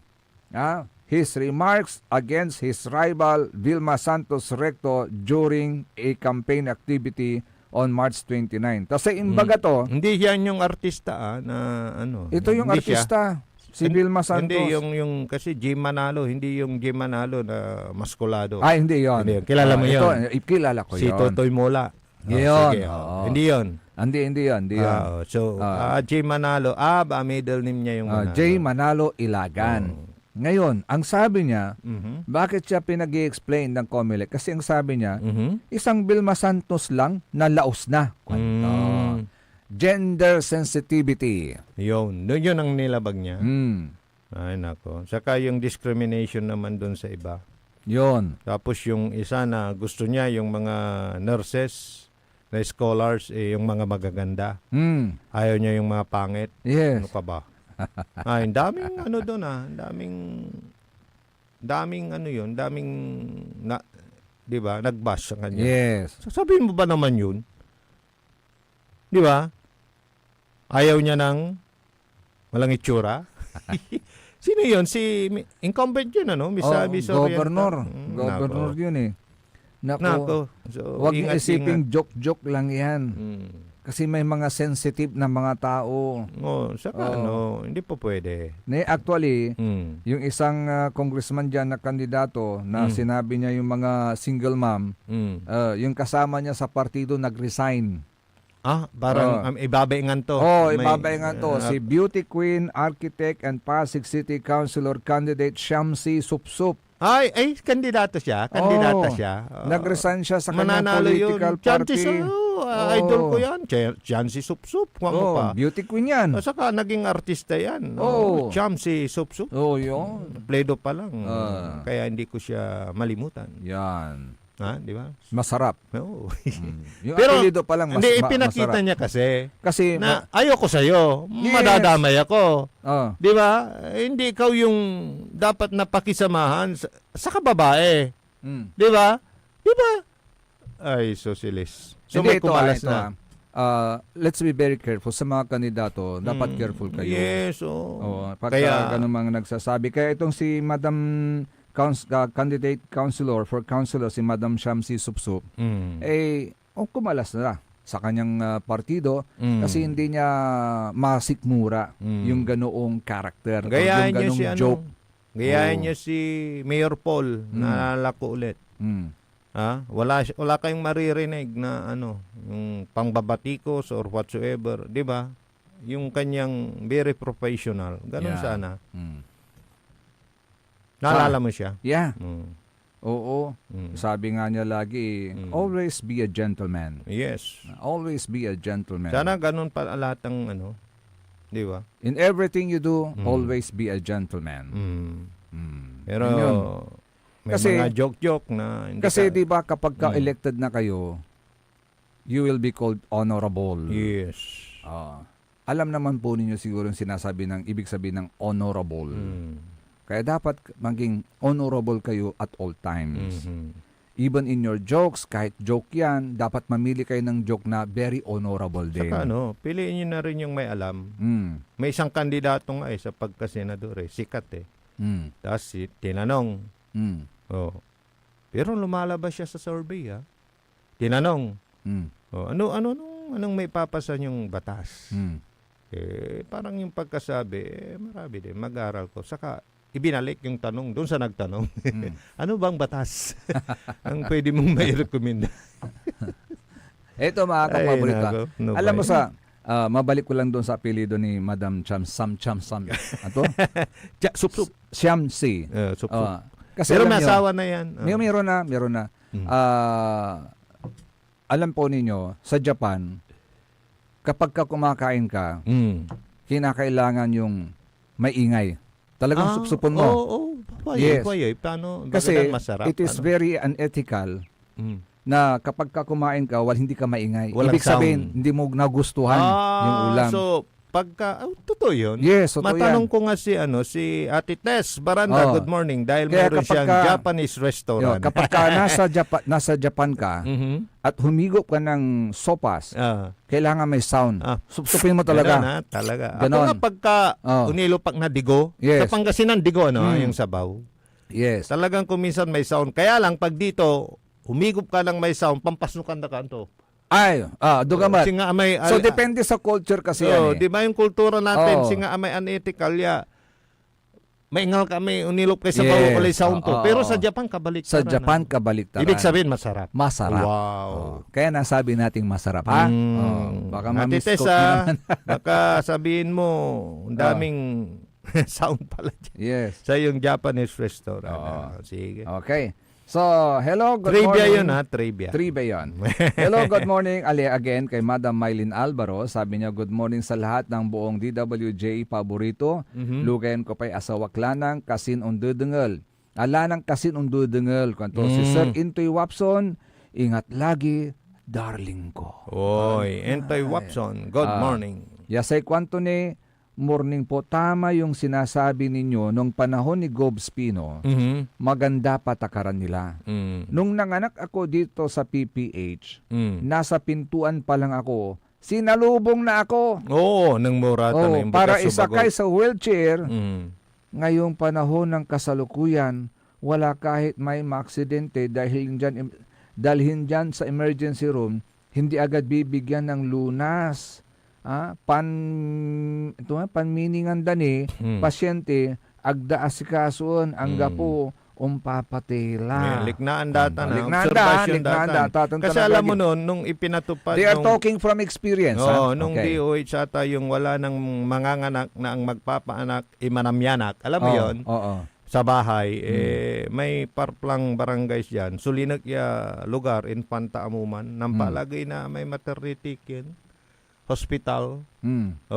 His remarks against his rival Vilma Santos Recto during a campaign activity on March 29. Kasi imbaga to, Hindi yan yung artista na ano. ito yung hindi siya. artista, si Vilma Santos. Hindi yung kasi Jim Manalo, hindi yung Jim Manalo na maskulado. Ay, hindi yon. Hindi yun. Kilala mo ito, yun? kilala ko Si yun. Totoy Mola. Yun. Sige, Oo. Hindi yun. Hindi yun. So, Jim Manalo, middle name niya yung Manalo. J. Manalo Ilagan. Ngayon, ang sabi niya, bakit siya pinag-i-explain ng COMELEC? Kasi ang sabi niya, isang Vilma Santos lang na laos na. Kwento. Gender sensitivity. Yun ang nilabag niya. Mm. Ay, nako. Saka yung discrimination naman dun sa iba. Yun. Tapos yung isa na gusto niya, yung mga nurses, na scholars, yung mga magaganda. Mm. Ayaw niya yung mga pangit. Yes. Ano pa ba? Ay, daming ano doon daming ano yun, di ba, nag-bash sa kanya. Yes. Sasabihin mo ba naman yun? Di ba? Ayaw niya ng walang itsura? Sino yun? Si incumbent yun, ano? Miss Governor. Oriental. Governor Nako. yun eh. Nako. Nako. So, Huwag niyo ingat. isiping joke-joke lang yan. Mm. Kasi may mga sensitive na mga tao. Saka hindi po pwede. Actually, Mm. yung isang congressman dyan na kandidato na sinabi niya yung mga single mom, Mm. yung kasama niya sa partido nag-resign. Parang ibabaingan to. Ibabaingan to. Si beauty queen, architect, and Pasig City Councilor candidate Shamsi Supsup. Ay, kandidato siya. Kandidata siya. Nag-resign siya sa kanyang Mananalo political yun. party. Idol ko yan. Chansi Supsup. Mo pa. Beauty queen yan. Saka naging artista yan. Chansi Supsup. Yun. Play-Doh pa lang. Kaya hindi ko siya malimutan. Yan. Di ba? Masarap. Oo. Yung Pero, apelido pa lang hindi, masarap. ipinakita niya kasi na ayoko sa'yo. Yes. Madadamay ako. Oh. Di ba? Hindi ikaw yung dapat napakisamahan sa kababae. Di ba? Di ba? Ay, sosilis. So Hindi, may kumalas na. Let's be very careful sa mga kandidato. Dapat careful kayo. Yes, Pagka ganun mga nagsasabi. Kaya itong si Madam candidate councilor for councilor, si Madam Shamsi Supsup, kumalas na sa kanyang partido kasi hindi niya masikmura yung ganoong karakter. Gayahin yung niya ganong si joke. Gayahin niya si Mayor Paul. Naalala ko ulit. Wala kayong maririnig na yung pangbabatikos or whatsoever, 'di ba? Yung kanyang very professional. Ganun sana. Naalala mo siya? Yeah. Oo. Sabi nga niya lagi, always be a gentleman. Yes. Always be a gentleman. Sana ganun pa lahat ng di ba? In everything you do, always be a gentleman. Pero may kasi, mga joke-joke na hindi kasi di ba kapag ka-elected na kayo, you will be called honorable. Yes. Alam naman po ninyo siguro yung sinasabi ng ibig sabihin ng honorable. Kaya dapat maging honorable kayo at all times. Even in your jokes, kahit joke yan, dapat mamili kayo ng joke na very honorable din. Saka piliin nyo na rin yung may alam. May isang kandidato nga sa pagkasenador sikat Tapos tinanong. Pero lumalabas siya sa survey Tinanong. Anong may papasan yung batas? Parang yung pagkasabi, marami din, mag-aral ko. Saka ibinalik yung tanong doon sa nagtanong. Ano bang batas ang pwede mong mai-recommend? Ito mga kapaborita. Alam mo ba? mabalik ko lang doon sa apelido ni Madam Sam. Ato? Sup-sup. Shamsi. Sup-sup. Kasi pero may asawa na yan. Meron na. Alam po ninyo, sa Japan, kapag ka kumakain ka, kinakailangan yung may ingay. Talagang supsupon mo. Yes. Paano? Kasi masarap, it is very unethical na kapag ka kumain ka, hindi ka maingay. Walang Ibig sabihin, sound. hindi mo nagustuhan yung ulam. So, totoo yun. Yes, totoo Matanong yan. ko nga si Ate Tess Baranda, good morning, dahil Kaya meron kapag siyang ka- Japanese restaurant. Kapag ka nasa Japan ka at humigop ka ng sopas, kailangan may sound. Supin mo talaga. Ganun, talaga. Ganon. Ako nga pagka unilupak na digo, Yes. sa Pangasinan digo, yung sabaw. Yes. Talagang kuminsan may sound. Kaya lang, pag dito, humigop ka lang may sound, pampasnukan na kanto. Ay, dugamat. Singa amay, So, depende sa culture kasi yan eh. di ba yung kultura natin, Oo. singa amay unethical, ya, maingal kami, unilop kay sa Yes. bawo kulay sound to. Oo. Pero sa Japan, kabalik. Sa Japan, kabaliktaran. Ibig sabihin, masarap. Masarap. Wow. Kaya nasabi nating masarap, ha? Baka Ate ma-misquote Tess, mo naman. baka sabihin mo, ang daming sound pala dyan. Yes. Sa yung Japanese restaurant. Oo. Sige. Okay. So, hello, good Trivia morning. yun ha, trivia. Trivia yun. Hello, good morning. Again, kay Madam Mylene Alvaro. Sabi niya, good morning sa lahat ng buong DWJ paborito. Lugayan ko pa'y asawaklanang kasin undudengel. Alanang kasin undudengel. Kanto si Sir Intoy Wapson, ingat lagi, darling ko. Oy, Entoy Watson, good morning. Yasay kwanto ni morning po, tama yung sinasabi ninyo nung panahon ni Gob Spino, maganda patakaran nila. Nung nanganak ako dito sa PPH, nasa pintuan pa lang ako, sinalubong na ako. Oo, nang murata na yung para bagas isakay sumagot. sa wheelchair. Ngayong panahon ng kasalukuyan, wala kahit may maaksidente dalhin dyan sa emergency room, hindi agad bibigyan ng lunas. Panminingan dani, pasyente, agda asikasuon, ang gapo, umpapatila. Liknaan data na. Liknaan Observation data. Kasi alam mo noon, nung ipinatupad They are nung, talking from experience. nung Okay. DOH ata yung wala nang manganganak na ang magpapaanak, imanamyanak. Alam mo yon Oo. sa bahay, may parplang barangays dyan. Sulinak ya lugar, Infanta Amuman, nang palagay na may maternity care, hospital.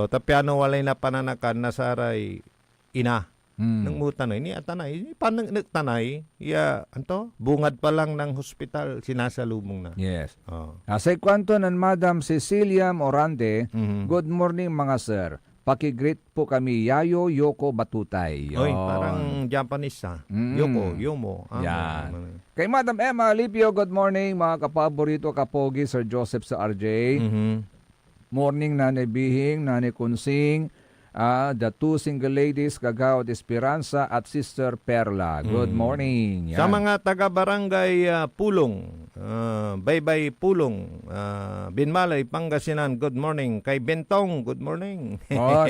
Tapiano walay na pananakan na saray ina. Nang mutanay, ni atanay, panang nagtanay, bungad pa lang ng hospital, sinasalubong na. Yes. Sa kwanto ng Madam Cecilia Morante, good morning mga sir. Pakigreet po kami, Yayo Yoko Batutay. Oy, Yon. parang Japanese Yoko, Yomo. Yan. Kay Madam Emma Lipio, good morning mga kapaborito, kapogi, Sir Joseph sa RJ. Morning, Nanay Bihing, Nanay Kunsing, the two single ladies, Kagawad Esperanza at Sister Perla. Good morning. Yan. Sa mga taga-barangay Pulong, Baybay Pulong, Binmalay, Pangasinan, good morning. Kay Bentong, good morning.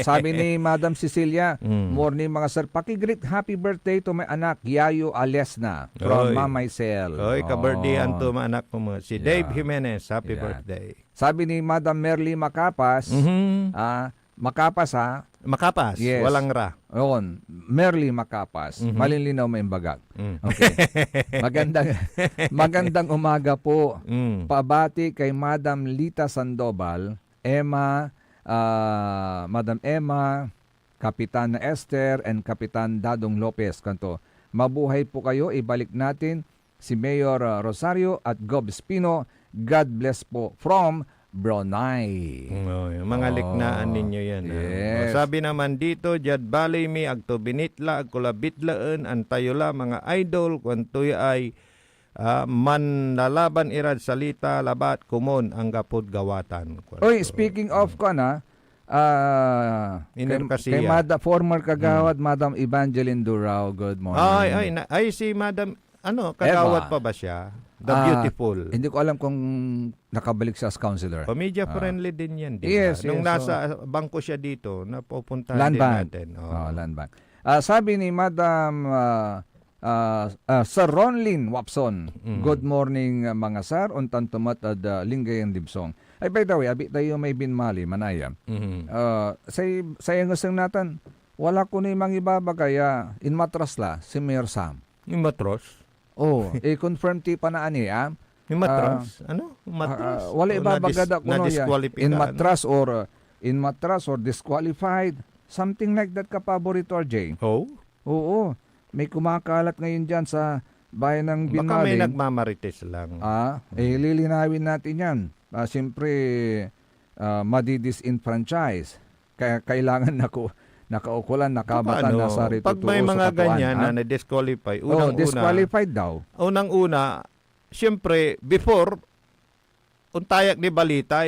Sabi ni Madam Cecilia, morning mga sir, pakigreet happy birthday to my anak, Yayo Alesna, from Oy. Mamay Cel. Oy, kabirthdayan to mga anak ko mo. Si Dave Jimenez, happy Yan. birthday. Sabi ni Madam Merly Makapas, Makapas ha? Makapas, Yes. walang ra. Yun, Merly Makapas. Malinlinaw may imbagag. Okay. Magandang umaga po. Pabati kay Madam Lita Sandoval, Emma, Madam Emma, Kapitan Esther, and Kapitan Dadong Lopez. Kanto, mabuhay po kayo. Ibalik natin si Mayor Rosario at Gob Espino. God bless po from Brunei. Yung mga liknaan ninyo yan. Yes. Sabi naman dito, Jad Balay mi agto binitla, agkulabitlaan, antayola mga idol, kwantoy ay manlalaban irad salita, labat, kumon, ang gapod gawatan. Oy, speaking of kay former kagawad, Madam Evangeline Durao, good morning. Ay, si Madam, kagawad Eva. pa ba siya? The Beautiful. Hindi ko alam kung nakabalik siya as counselor. Media friendly din yan, di ba? Yes, Nung yes, nasa bangko siya dito, napupuntahan Land din bank. natin. Land bank. Sabi ni Madam Sir Ronlyn Wapson, good morning mga sir, untan tumat ad linggayang dibsong. Ay, by the way, abi tayo may binmali, manaya. Sayang gusang natin, wala ko ni mga ibaba kaya in matras la, si Mayor Sam. Yung matros? I-confirm ti pa na ani, Yung matras? Matras? Wala ibabagada ko no ya. In matras or disqualified. Something like that ka paborito, RJ. Oo. May kumakalat ngayon dyan sa bayan ng Binmaling. Baka may nagmamarites lang. Lilinawin natin yan. Siyempre, madidisenfranchise. kailangan nakaukulan, nakabatan, Paano? nasa ritutuo Pag may sa mga katuan, ganyan ha? na na-disqualify, Oh, disqualified daw. unang-una, siyempre, before, untayak ni balita,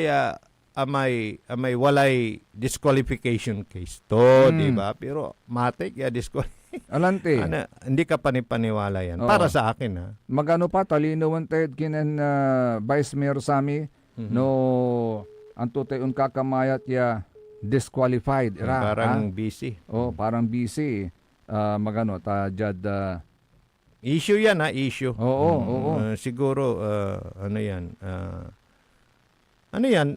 amay walay disqualification case to, di ba? Pero matik ya Alante. hindi ka panipaniwala yan. Oo. Para sa akin, ha. Magano pa talinawan tayo kinan Vice Mayor Sami no ang tutay un kakamayat ya disqualified ra. Parang ha? busy. Oh, parang busy. Magano ta jad Issue yan, ha, issue. Oo. Siguro, ano yan,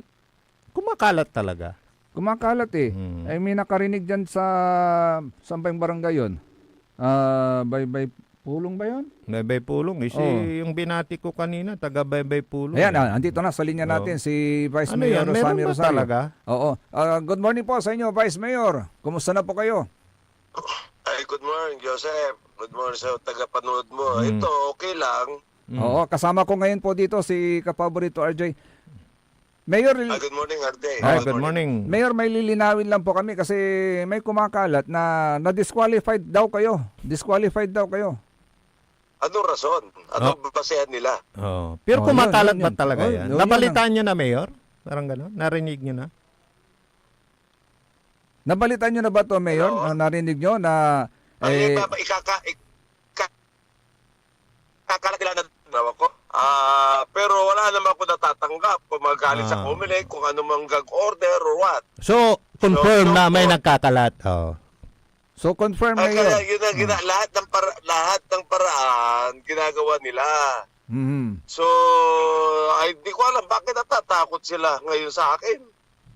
kumakalat talaga. kumakalat eh. Ay may nakarinig diyan sa sampang barangay yon. Baybay Pulong ba yon? Baybay Pulong. Yung binati ko kanina, taga Baybay Pulong. Ayan, andito na sa linya natin si Vice Mayor Meron Sammy ba Rosario. talaga? Oo. Good morning po sa inyo, Vice Mayor. Kumusta na po kayo? Ay, good morning, Joseph. Good morning sa tagapanood mo. Ito, okay lang. Oo, kasama ko ngayon po dito si Kapaborito RJ. Mayor, Good morning, Arde. Hi, good morning. Mayor, may lilinawin lang po kami kasi may kumakalat na na-disqualified daw kayo. Disqualified daw kayo. Anong rason? Anong basehan nila? Oh. Pero Oh, kumakalat yun, ba yun. talaga Oh, yan? yun, Nabalitaan nyo na, Mayor? Parang gano'n? Narinig nyo na? Nabalitaan nyo na ba to, Mayor? Hello? Narinig nyo na Ikakalat nila na ako. Pero wala naman ako natatanggap kung magaling sa Comelec, kung ano mang gag order or what. So, confirm So, na may nagkakalat. Oh. So confirm, Kaya Mayor. yun ang lahat ng paraan ginagawa nila. Mhm. So, ay di ko alam bakit natatakot sila ngayon sa akin.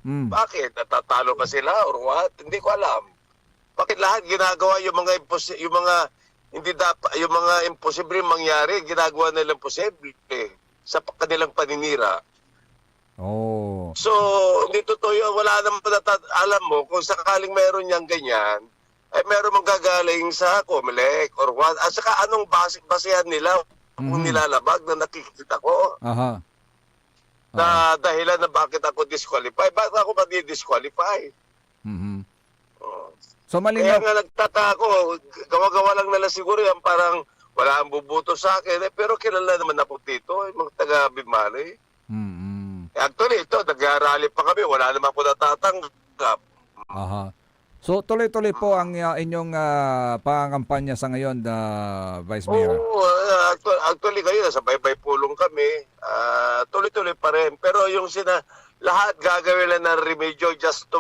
Mm. Bakit? Natatalo ba sila or what? Hindi ko alam. Bakit lahat ginagawa yung mga hindi dapat yung mga imposible mangyari, ginagawa nilang posible sa kanilang paninira. Oh. So, hindi totoo yun. Wala naman alam mo, kung sakaling meron niyang ganyan, ay meron mang gagaling sa Comelec or what. At saka anong basehan nila kung nilalabag na nakikita ko Aha. na dahilan na bakit ako disqualify. Bakit ako madi-disqualify? Mhm. Oh. So Kaya malinaw. nga nagtataka ako, gawa-gawa lang nila siguro yan, parang wala ang bubuto sa akin. Pero kilala naman ako dito, mga taga-Bimali. Mhm. Actually, ito, nag-rally pa kami, wala naman ako natatanggap. Aha. So tuloy-tuloy po ang inyong pangangampanya sa ngayon, Vice Mayor. Oo, actually kayo, nasa Baybay Pulong kami, tuloy-tuloy pa rin. Pero yung lahat gagawin lang ng remedyo just to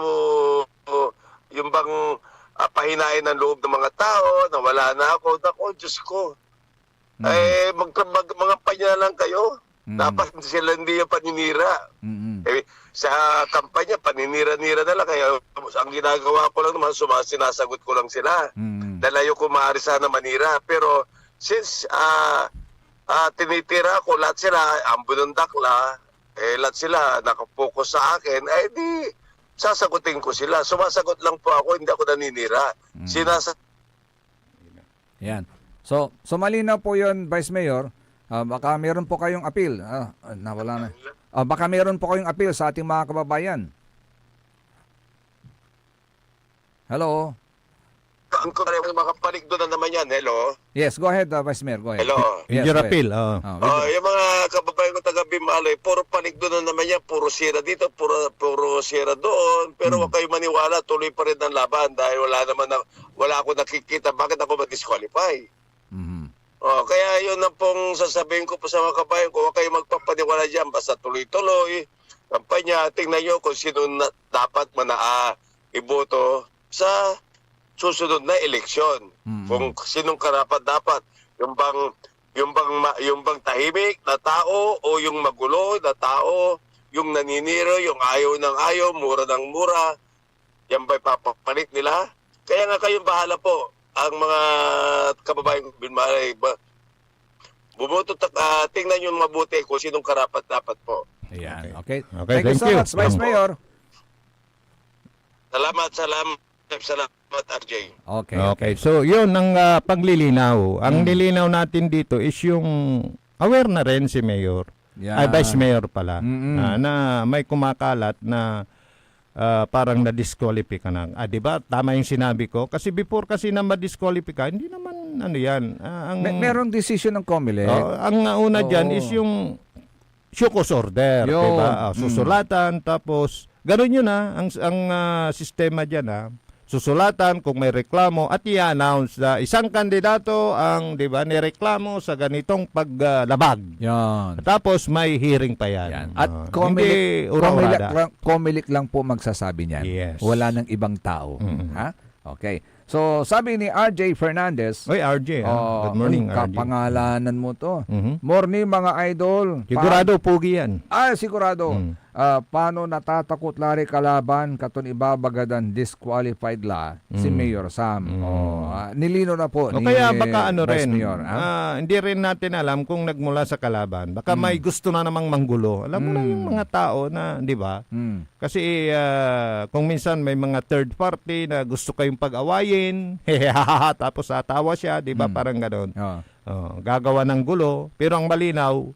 yung bang pahinain ng loob ng mga tao, na wala na ako. Naku, Diyos ko. Eh, mga panya lang kayo. Dapat sila hindi yung paninira. Sa kampanya, paninira-nira na lang. Kaya ang ginagawa ko lang naman, sinasagot ko lang sila. Dahil ayoko maaari sana manira. Pero since tinitira ko, lahat sila, ang bunundakla, lahat sila nakapokus sa akin, eh di sasagutin ko sila. Sumasagot lang po ako, hindi ako naninira. Yan. So malinaw po 'yon, Vice Mayor. Baka meron po kayong appeal. Nawala na. Baka meron po kayong appeal sa ating mga kababayan. Hello? Ang makapanig doon na naman yan. Hello? Yes, go ahead, Vice Mayor. Go ahead. Hello? Yes, Your go ahead. appeal. Yung mga kababayan ko taga Bimaloy, puro panig doon na naman yan. Puro sira dito, puro sira doon. Pero huwag kayo maniwala, tuloy pa rin ang laban dahil wala ako nakikita. Bakit ako ma-disqualify? Kaya yun ang pong sasabihin ko po sa mga kabayan ko, huwag kayo magpapaniwala dyan. Basta tuloy-tuloy. Kampanya, tingnan nyo kung sino dapat iboto sa susunod na eleksyon. Kung sinong karapat-dapat. Yung bang tahimik na tao o yung magulo na tao, yung naniniro, yung ayaw ng ayaw, mura ng mura, yan ba'y papapalit nila? Kaya nga kayong bahala po, ang mga kababayan ko Binmalay, bumoto, tingnan nyo mabuti kung sinong karapat-dapat po. Ayan. Okay. Okay, Thank you so much, Vice Mayor. Salamat, RJ. Okay. So, yun ang paglilinaw. Ang nilinaw natin dito is yung aware na rin si Mayor. Yeah. Ay, Vice Mayor pala. Na may kumakalat na parang na-disqualify ka na. Di ba? Tama yung sinabi ko. Kasi before kasi na ma-disqualify ka, hindi naman ano yan. Merong decision ng COMELEC. Ang una dyan is yung show cause order. Yun. Diba? Susulatan, tapos ganun yun ang sistema dyan susulatan kung may reklamo at i-announce na isang kandidato ang, di ba, nireklamo sa ganitong paglabag. Yan. Tapos may hearing pa yan. At hindi ura-urada. COMELEC lang po magsasabi niyan. Yes. Wala nang ibang tao. Ha? Okay. So, sabi ni RJ Fernandez, Oy, RJ. Good morning, RJ. Kapangalanan mo to. Morning, mga idol. Sigurado, pugi yan. Sigurado. Paano natatakot lari kalaban katon ibabagadan disqualified la si Mayor Sam. Nilino na po ni kaya baka Vice rin, Mayor. hindi rin natin alam kung nagmula sa kalaban. Baka may gusto na namang manggulo. Alam mo na yung mga tao na, di ba? Kasi kung minsan may mga third party na gusto kayong pag-awayin, tapos atawa siya, di ba? Parang gano'n. Gagawa ng gulo, pero ang malinaw,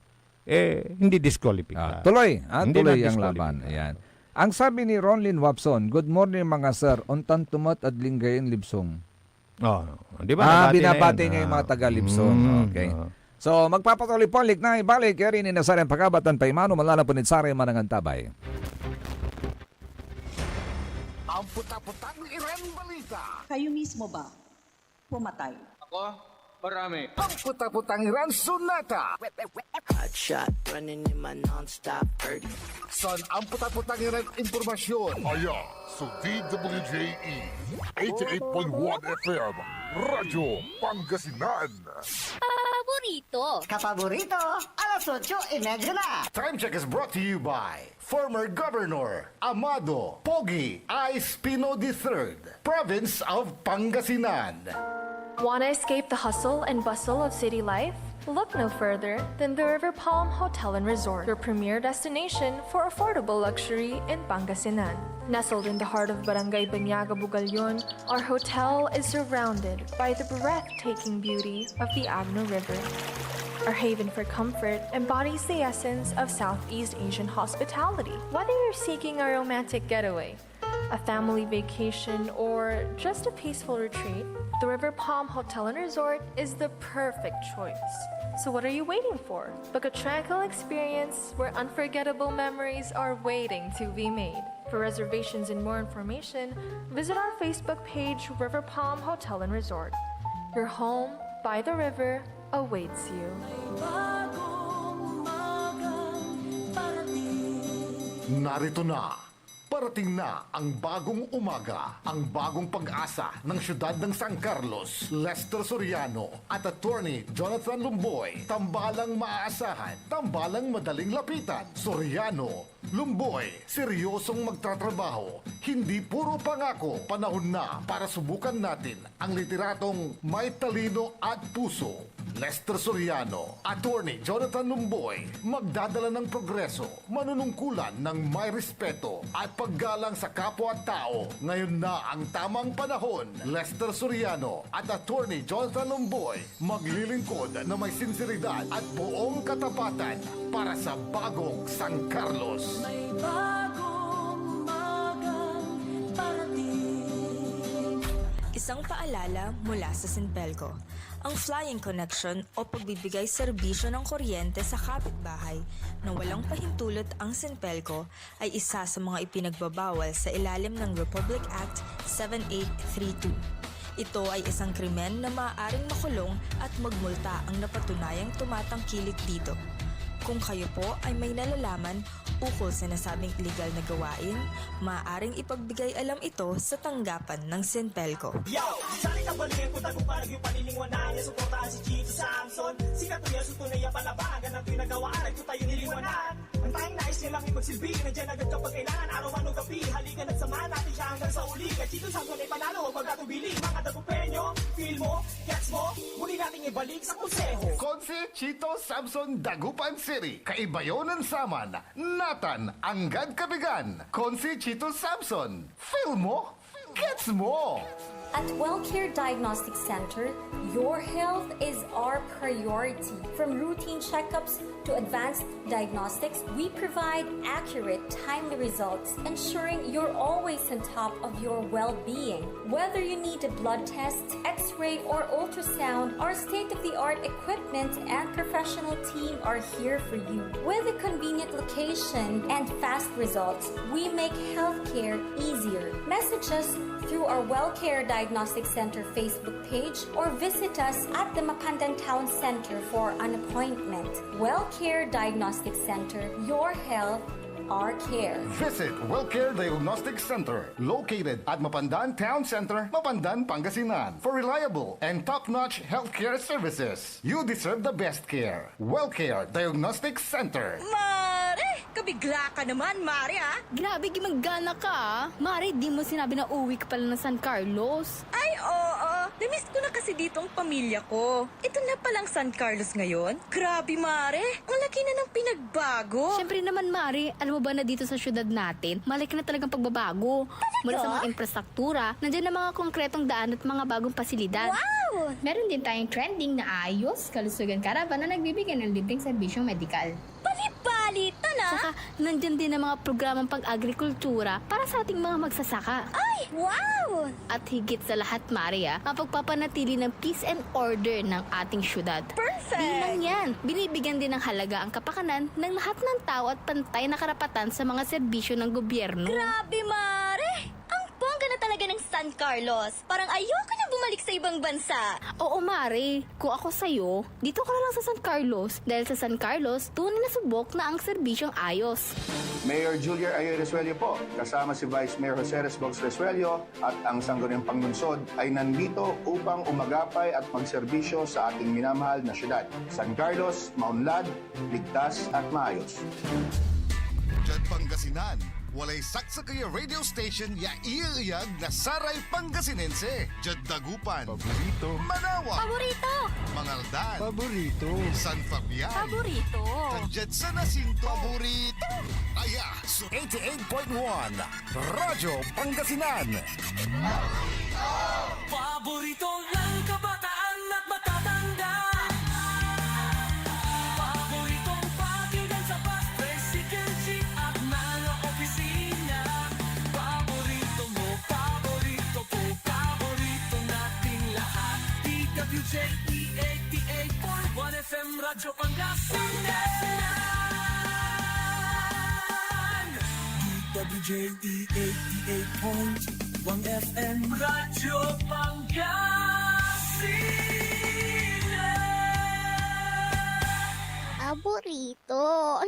hindi disqualify. Tuloy Hindi tuloy na ang disqualify. laban. Ayan. Ang sabi ni Ronlyn Wapson, good morning mga sir, untan tumat at linggayin libsong. Di ba? Binabati niya yung mga taga-Libsong. Okay. So, magpapatuloy po, liknay, balik, kaya rin inasarin pagkabatan pa imano, malala po nitsari manangan tabay. Ang puta-putang Iren Balita. Kayo mismo ba pumatay? Ako, marami. Ang puta-putang Iren Sunata. Hot shot, running in my non-stop 30. Son ang puta-putang Iren Impormasyon. Aya, sa DWJE 88.1 FM, Radyo Pangasinan. Paborito. Kapaborito, alas 8:30 na. Time check is brought to you by former Governor Amado Pogi I. Espino III, Province of Pangasinan. Want to escape the hustle and bustle of city life? Look no further than the River Palm Hotel and Resort, your premier destination for affordable luxury in Pangasinan. Nestled in the heart of Barangay Banyaga, Bugalyon, our hotel is surrounded by the breathtaking beauty of the Agno River. Our haven for comfort embodies the essence of Southeast Asian hospitality. Whether you're seeking a romantic getaway, a family vacation, or just a peaceful retreat, the River Palm Hotel and Resort is the perfect choice. So what are you waiting for? Book a tranquil experience where unforgettable memories are waiting to be made. For reservations and more information, visit our Facebook page, River Palm Hotel and Resort. Your home by the river awaits you. Narito na. Parating na ang bagong umaga, ang bagong pag-asa ng siyudad ng San Carlos, Lester Soriano at Attorney Jonathan Lumboy. Tambalang maaasahan, tambalang madaling lapitan. Soriano, Lumboy, seryosong magtatrabaho. Hindi puro pangako, panahon na para subukan natin ang literatong may talino at puso. Lester Soriano, Attorney Jonathan Lumboy, magdadala ng progreso, manunungkulan ng may respeto at paggalang sa kapwa-tao. Ngayon na ang tamang panahon. Lester Soriano at Attorney Jonathan Lumboy maglilingkod na may sinseridad at buong katapatan para sa bagong San Carlos. May bagong umagang parating. Isang paalala mula sa Sinpelco. Ang Flying Connection o pagbibigay serbisyo ng kuryente sa kapitbahay na walang pahintulot ang Sinpelco ay isa sa mga ipinagbabawal sa ilalim ng Republic Act 7832. Ito ay isang krimen na maaaring makulong at magmulta ang napatunayang tumatangkilik dito. Kung kayo po ay may nalalaman ukol sa nasabing illegal na gawain, maaaring ipagbigay alam ito sa tanggapan ng Sinpelco. Yo! Sali ka balik, punta ko parang yung paniniwanan niya. Suportahan si Chito Samson. Sikat niya, sutunay ang palabagan ang pinagawaan at tayo niliwanan. Ang tayong nais niya lang ipagsilbi. Nandiyan agad kapag kailangan, araw-ano gabi. Halikan at samahan natin siya hanggang sa uli. At Chito Samson ay panalo, huwag magkatubili. Mga dagupenyo, feel mo, gets mo, muli natin ibalik sa konseho. Konse Chito Samson Dagupan City, Kaibayonan Saman, Natan, Anggad Kabigan. Konse Chito Samson, feel mo, gets mo. At WellCare Diagnostic Center, your health is our priority. From routine checkups to advanced diagnostics, we provide accurate, timely results, ensuring you're always on top of your well-being. Whether you need a blood test, x-ray, or ultrasound, our state-of-the-art equipment and professional team are here for you. With a convenient location and fast results, we make healthcare easier. Message us through our WellCare Diagnostic Center Facebook page or visit us at the Mapandan Town Center for an appointment. WellCare Diagnostic Center, your health, our care. Visit WellCare Diagnostic Center, located at Mapandan Town Center, Mapandan, Pangasinan. For reliable and top-notch healthcare services, you deserve the best care. WellCare Diagnostic Center. Mare! Kabigla ka naman, Mare, ah! Grabe, gimaggana ka ah. Mare, di mo sinabi na uwi ka pala ng San Carlos. Ay, oo. Namiss ko na kasi dito ang pamilya ko. Ito na palang San Carlos ngayon. Grabe, Mare. Ang laki na ng pinagbago. Siyempre naman, Mare, alam mo ba na dito sa syudad natin, malaki na talagang pagbabago. Mula sa mga infrastruktura, nandiyan na mga konkretong daan at mga bagong pasilidad. Wow! Meron din tayong trending na ayos, kalusugan karavan na nagbibigay ng libreng serbisyong medikal. Balita na! Saka, nandyan din ang mga programang pang-agrikultura para sa ating mga magsasaka. Ay, wow! At higit sa lahat, Maria, ang pagpapanatili ng peace and order ng ating syudad. Perfect! Di lang yan, binibigyan din ng halaga ang kapakanan ng lahat ng tao at pantay na karapatan sa mga serbisyo ng gobyerno. Grabe, Mare! Ang bongga na talaga ng San Carlos. Parang ayoko na bumalik sa ibang bansa. Oo, Mare. Kung ako sa'yo, dito ka na lang sa San Carlos. Dahil sa San Carlos, tunay na subok na ang serbisyong ayos. Mayor Julia Ayoy Resuello po, kasama si Vice Mayor Jose Resbox Resuello at ang Sangguniang Panglungsod ay nandito upang umagapay at magserbisyo sa ating minamahal na syudad. San Carlos, maunlad, ligtas at maayos. Diyan Pangasinan, walay saksakaya radio station ya iiyag na Saray Pangasinense. Diyan Dagupan, paborito. Manawa, Paborito! Mangaldan, paborito. San Fabian, Paborito! Diyan sa Nasinto, paborito. Kaya, 88.1 Radyo Pangasinan. Paborito ng kabataan at matatanda. Paboritong pakilan sa bus, tricycle, jeep at mga opisina. Paborito mo, paborito ko, paborito nating lahat. DWJ 88.1 FM Radyo Pangasinan. DWJ 88.1 FM Radyo Pangasinan. Paborito!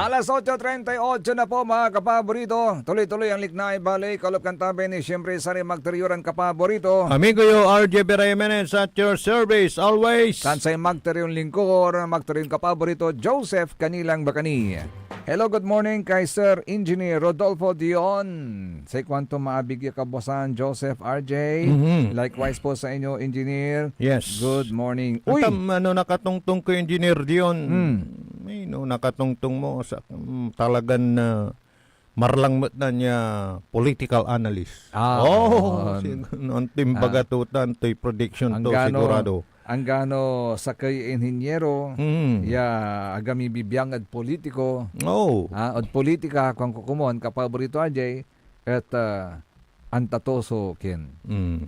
Alas 8.38 na po mga kapaborito. Tuloy-tuloy ang Liknay Balay, Kalop Cantabe ni siyempre Sari Magteriuran kapaborito. Amigo yo, RJ Berayemenes at your service always. Kansay Magteriun Lingkor, Magteriun kapaborito, Joseph Kanilang Bakani. Hello, good morning kay Sir Engineer Rodolfo Dion. Say kwanto maabigya kabosan Joseph RJ. Likewise po sa inyo, Engineer. Yes. Good morning. Uy! Ano nakatungtong ko, Engineer Dion? May nakatungtong mo sa talagang marlang na niya political analyst. Ang timbagatutan to'y prediction to sigurado. Ang gano sa kay inhinyero, ya agami bibiyang at politiko. At politika kung kukumon kapaborito ajay at antatoso kin.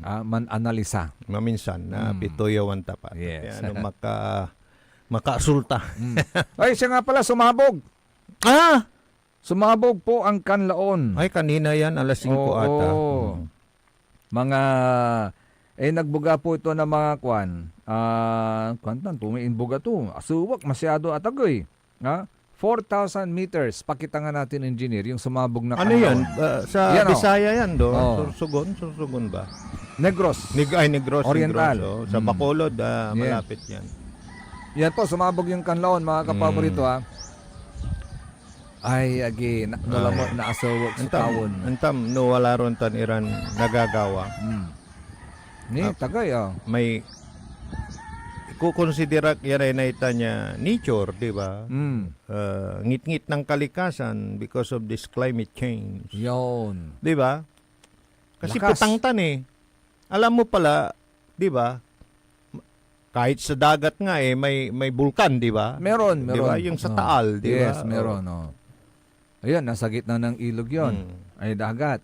Man analisa. Maminsan na pitoyawan tapat. Yes. Makasulta. Ay, siya nga pala, sumabog. Sumabog po ang kanlaon. Ay, kanina yan, alas 5 ata. Mga, nagbuga po ito ng mga kwan. Tumiinbuga to. Asuwak, masyado atagoy. 4,000 meters. Pakita nga natin, engineer, yung sumabog na ano kanlaon. yan? Sa Bisaya yan, do? Sursugon ba? Negros. Negros. Oriental. Negros, sa Bacolod, malapit yan. Yan po, sumabog yung kanlaon, mga kapaborito. Ay, agi, nalamot na asawak sa tawon. Antam, no wala ron tan Iran nagagawa. Ni, tagay May kukonsidera yan ay naita niya nature, di ba? Ngit-ngit ng kalikasan because of this climate change. Yun. Di ba? Kasi Lakas. putangtan eh. Alam mo pala, di ba? Kahit sa dagat nga may bulkan, di ba? Meron. Di ba? Yung sa Taal, di ba? Yes, meron. Ayun, nasa gitna ng ilog yon. Ay, dagat.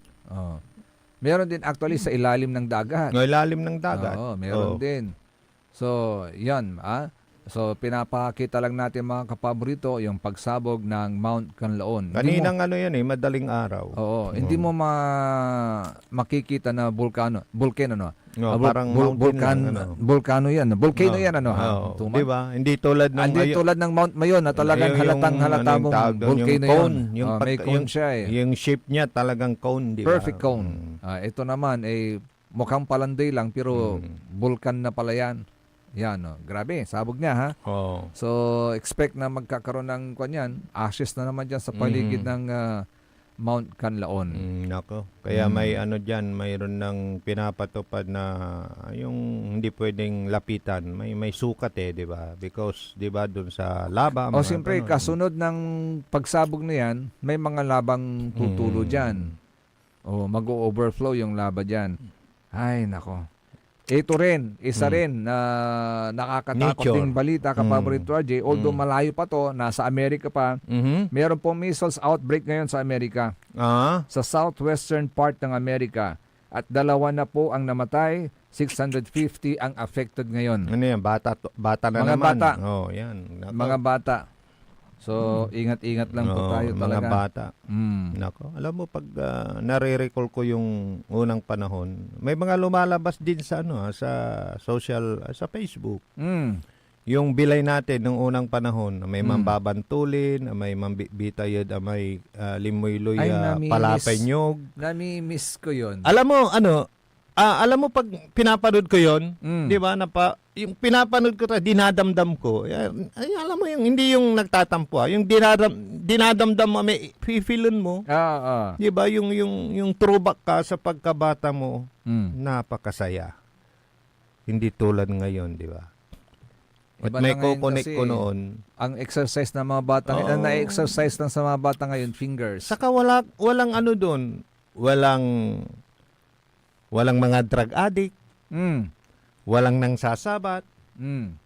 Meron din actually sa ilalim ng dagat. No, ilalim ng dagat. Meron din. So, yan. So, pinapakita lang natin mga kapaborito yung pagsabog ng Mount Canlaon. Kaninang madaling araw. Hindi mo makikita na volcano, parang volcano yan. Volcano yan, di ba? Hindi tulad ng Mount Mayon na talagang halata mong volcano yun. May cone siya eh. Yung shape niya talagang cone, di ba? Perfect cone. Ito naman mukhang palanday lang pero vulkan na pala yan. Yan, grabe, sabog niya ha. So, expect na magkakaroon ng kanyan, ashes na naman dyan sa paligid ng Mount Canlaon. Nako. Kaya may mayroon ng pinapatupad na yung hindi pwedeng lapitan. May sukat di ba? Because, di ba, dun sa laba. Siyempre, kasunod ng pagsabog na yan, may mga labang tutulo dyan. Mag-o-overflow yung laba dyan. Ay, nako. Ito rin, isa rin na nakakatakot ding balita, kapaborito RJ. Although malayo pa to, nasa Amerika pa, meron pong measles outbreak ngayon sa Amerika. Sa southwestern part ng Amerika. At 2 na po ang namatay, 650 ang affected ngayon. Ano yan? Bata na mga naman. Bata. Yan. Mga bata. So, ingat-ingat lang po tayo talaga. Mga bata. Nako. Alam mo, pag nare-recall ko yung unang panahon, may mga lumalabas din sa sa social, sa Facebook. Yung bilay natin nung unang panahon, may mambabantulin, may mambitayod, may limoy-loy, palapenyog. Nami-miss ko yun. Alam mo, alam mo pag pinapanood ko yon, di ba, yung pinapanood ko, dinadamdam ko. Ay, alam mo, hindi yung nagtatampo, yung dinadamdam mo, may feel-in mo. Di ba, yung throwback ka sa pagkabata mo, napakasaya. Hindi tulad ngayon, di ba? At may kukonek ko noon. Ang exercise ng mga bata, na-exercise lang sa mga bata ngayon, fingers. Saka walang doon, walang mga drug addict, walang nang sasabat,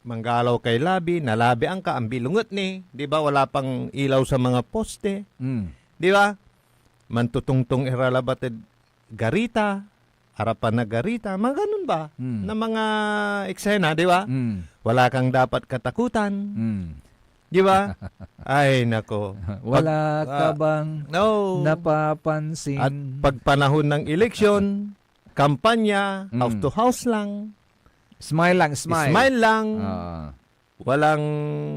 manggalaw kay labi, nalabi ang ka, ang bilungot ni, di ba, wala pang ilaw sa mga poste, di ba, mantutungtong iralabatid garita, harapan na garita, mga ganun ba, na mga eksena, di ba, wala kang dapat katakutan, di ba, ay nako, wala ka bang napapansin? At pagpanahon ng eleksyon, kampanya, house to house lang. Smile lang, smile. Smile lang. Walang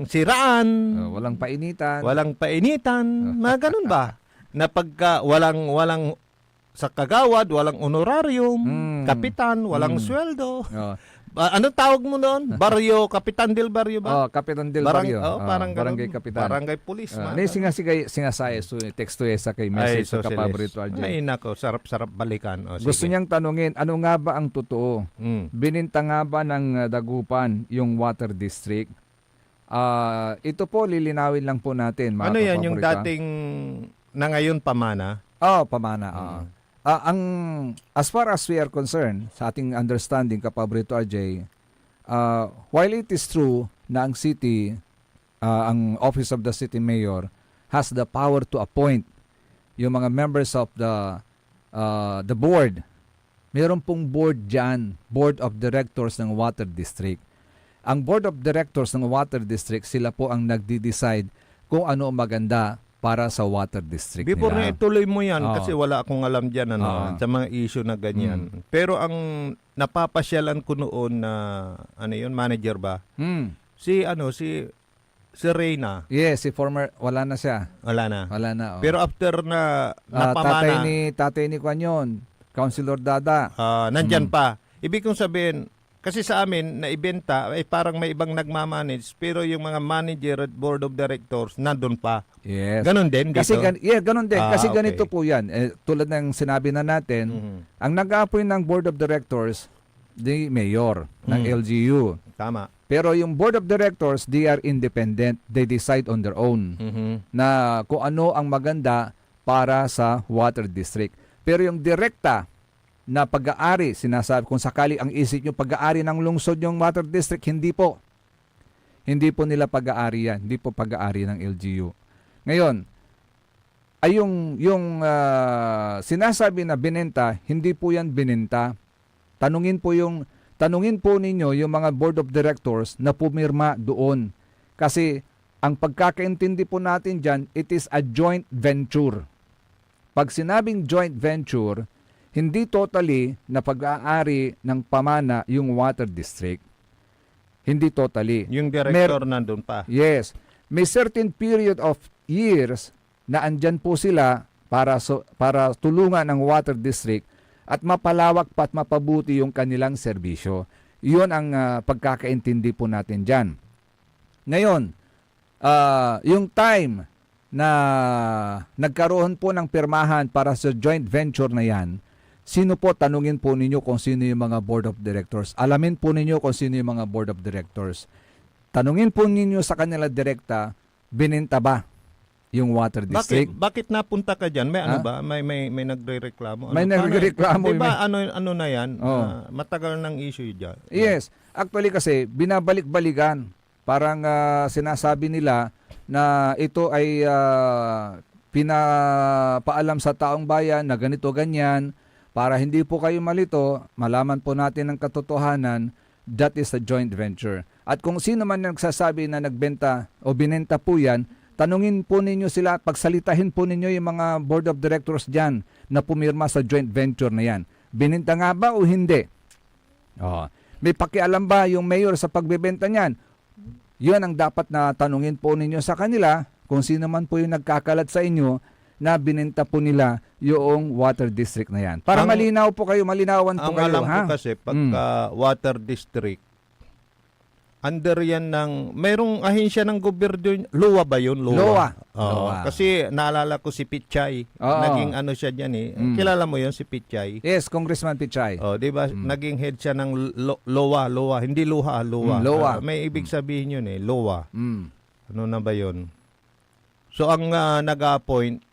siraan. Walang painitan. Walang painitan. Mga ganun ba? Na pagka walang sa kagawad, walang honorarium, kapitan, walang sweldo. Anong tawag mo noon? Baryo, Kapitan del Barrio ba? Kapitan del Barrio. Parang barangay kapitan. Barangay police. Singasaya teksto sa kay message sa kapaborito RJ. Ay nako, sarap-sarap balikan. Gusto niyang tanungin, ano nga ba ang totoo? Bininta nga ba ng Dagupan yung water district? Ito po, lilinawin lang po natin. Ano yan, yung dating na ngayon pamana? Pamana. As far as we are concerned, sa ating understanding, kapaborito RJ, while it is true na ang city, ang office of the city mayor has the power to appoint yung mga members of the board. Meron pong board dyan, board of directors ng water district. Ang board of directors ng water district, sila po ang nagdi-decide kung ano maganda para sa water district Before nila. na ituloy mo yan kasi wala akong alam dyan sa mga issue na ganyan. Pero ang napapasyalan ko noon na manager ba? Si Reyna. Yes, si former, wala na siya. Wala na. Pero Pero after na napamana, tatay ni Kwan yun, Councilor Dada. nandyan pa. Ibig kong sabihin, Kasi sa amin, naibenta, ay parang may ibang nagmamanage, pero yung mga manager at board of directors, nandun pa. Yes. Ganon din dito? Kasi, ganon din. Kasi okay. ganito po yan. Tulad ng sinabi na natin, ang nag-appoint ng board of directors, the mayor ng LGU. Tama. Pero yung board of directors, they are independent. They decide on their own na kung ano ang maganda para sa water district. Pero yung direkta na pag-aari, sinasabi kung sakali ang isip nyo pag-aari ng lungsod yung water district, hindi po. Hindi po nila pag-aari yan. Hindi po pag-aari ng LGU. Ngayon, ay yung sinasabi na binenta, hindi po yan binenta. Tanungin po ninyo yung mga board of directors na pumirma doon. Kasi ang pagkakaintindi po natin dyan, it is a joint venture. Pag sinabing joint venture, hindi totally na pag-aari ng pamana yung water district. Hindi totally. Yung director nandun pa. Yes. May certain period of years na andyan po sila para tulungan ang water district at mapalawak pa at mapabuti yung kanilang serbisyo. Yun ang pagkakaintindi po natin dyan. Ngayon, yung time na nagkaroon po ng pirmahan para sa joint venture na yan, sino po, tanungin po ninyo kung sino yung mga board of directors. Alamin po ninyo kung sino yung mga board of directors. Tanungin po ninyo sa kanila direkta, binenta ba yung water district? Bakit napunta ka diyan? May ano ba? May nagrereklamo. May nagrereklamo. Diba ano na 'yan? Matagal ng issue diyan. Yes. Actually kasi binabalik-balikan. Parang sinasabi nila na ito ay pinapaalam sa taong bayan na ganito ganyan para hindi po kayo malito, malaman po natin ang katotohanan, that is a joint venture. At kung sino man nagsasabi na nagbenta o binenta po yan, tanungin po ninyo sila, pagsalitahin po ninyo yung mga board of directors dyan na pumirma sa joint venture na yan. Binenta nga ba o hindi? May pakialam ba yung mayor sa pagbebenta niyan? Yun ang dapat na tanungin po ninyo sa kanila kung sino man po yung nagkakalat sa inyo na binenta po nila yung water district na yan. Para malinaw po kayo, malinawan po kayo. Ang alam ko kasi, pagka water district, under yan ng, mayroong ahensya ng gobyerno, LOA ba yun? LOA. Kasi naalala ko si Pichay, naging ano siya dyan eh. Kilala mo yun si Pichay? Yes, Congressman Pichay. Di ba? Naging head siya ng LOA, hindi LUHA, LOA. LOA. May ibig sabihin yun eh, LOA. Ano na ba yun? So ang nag-appoint,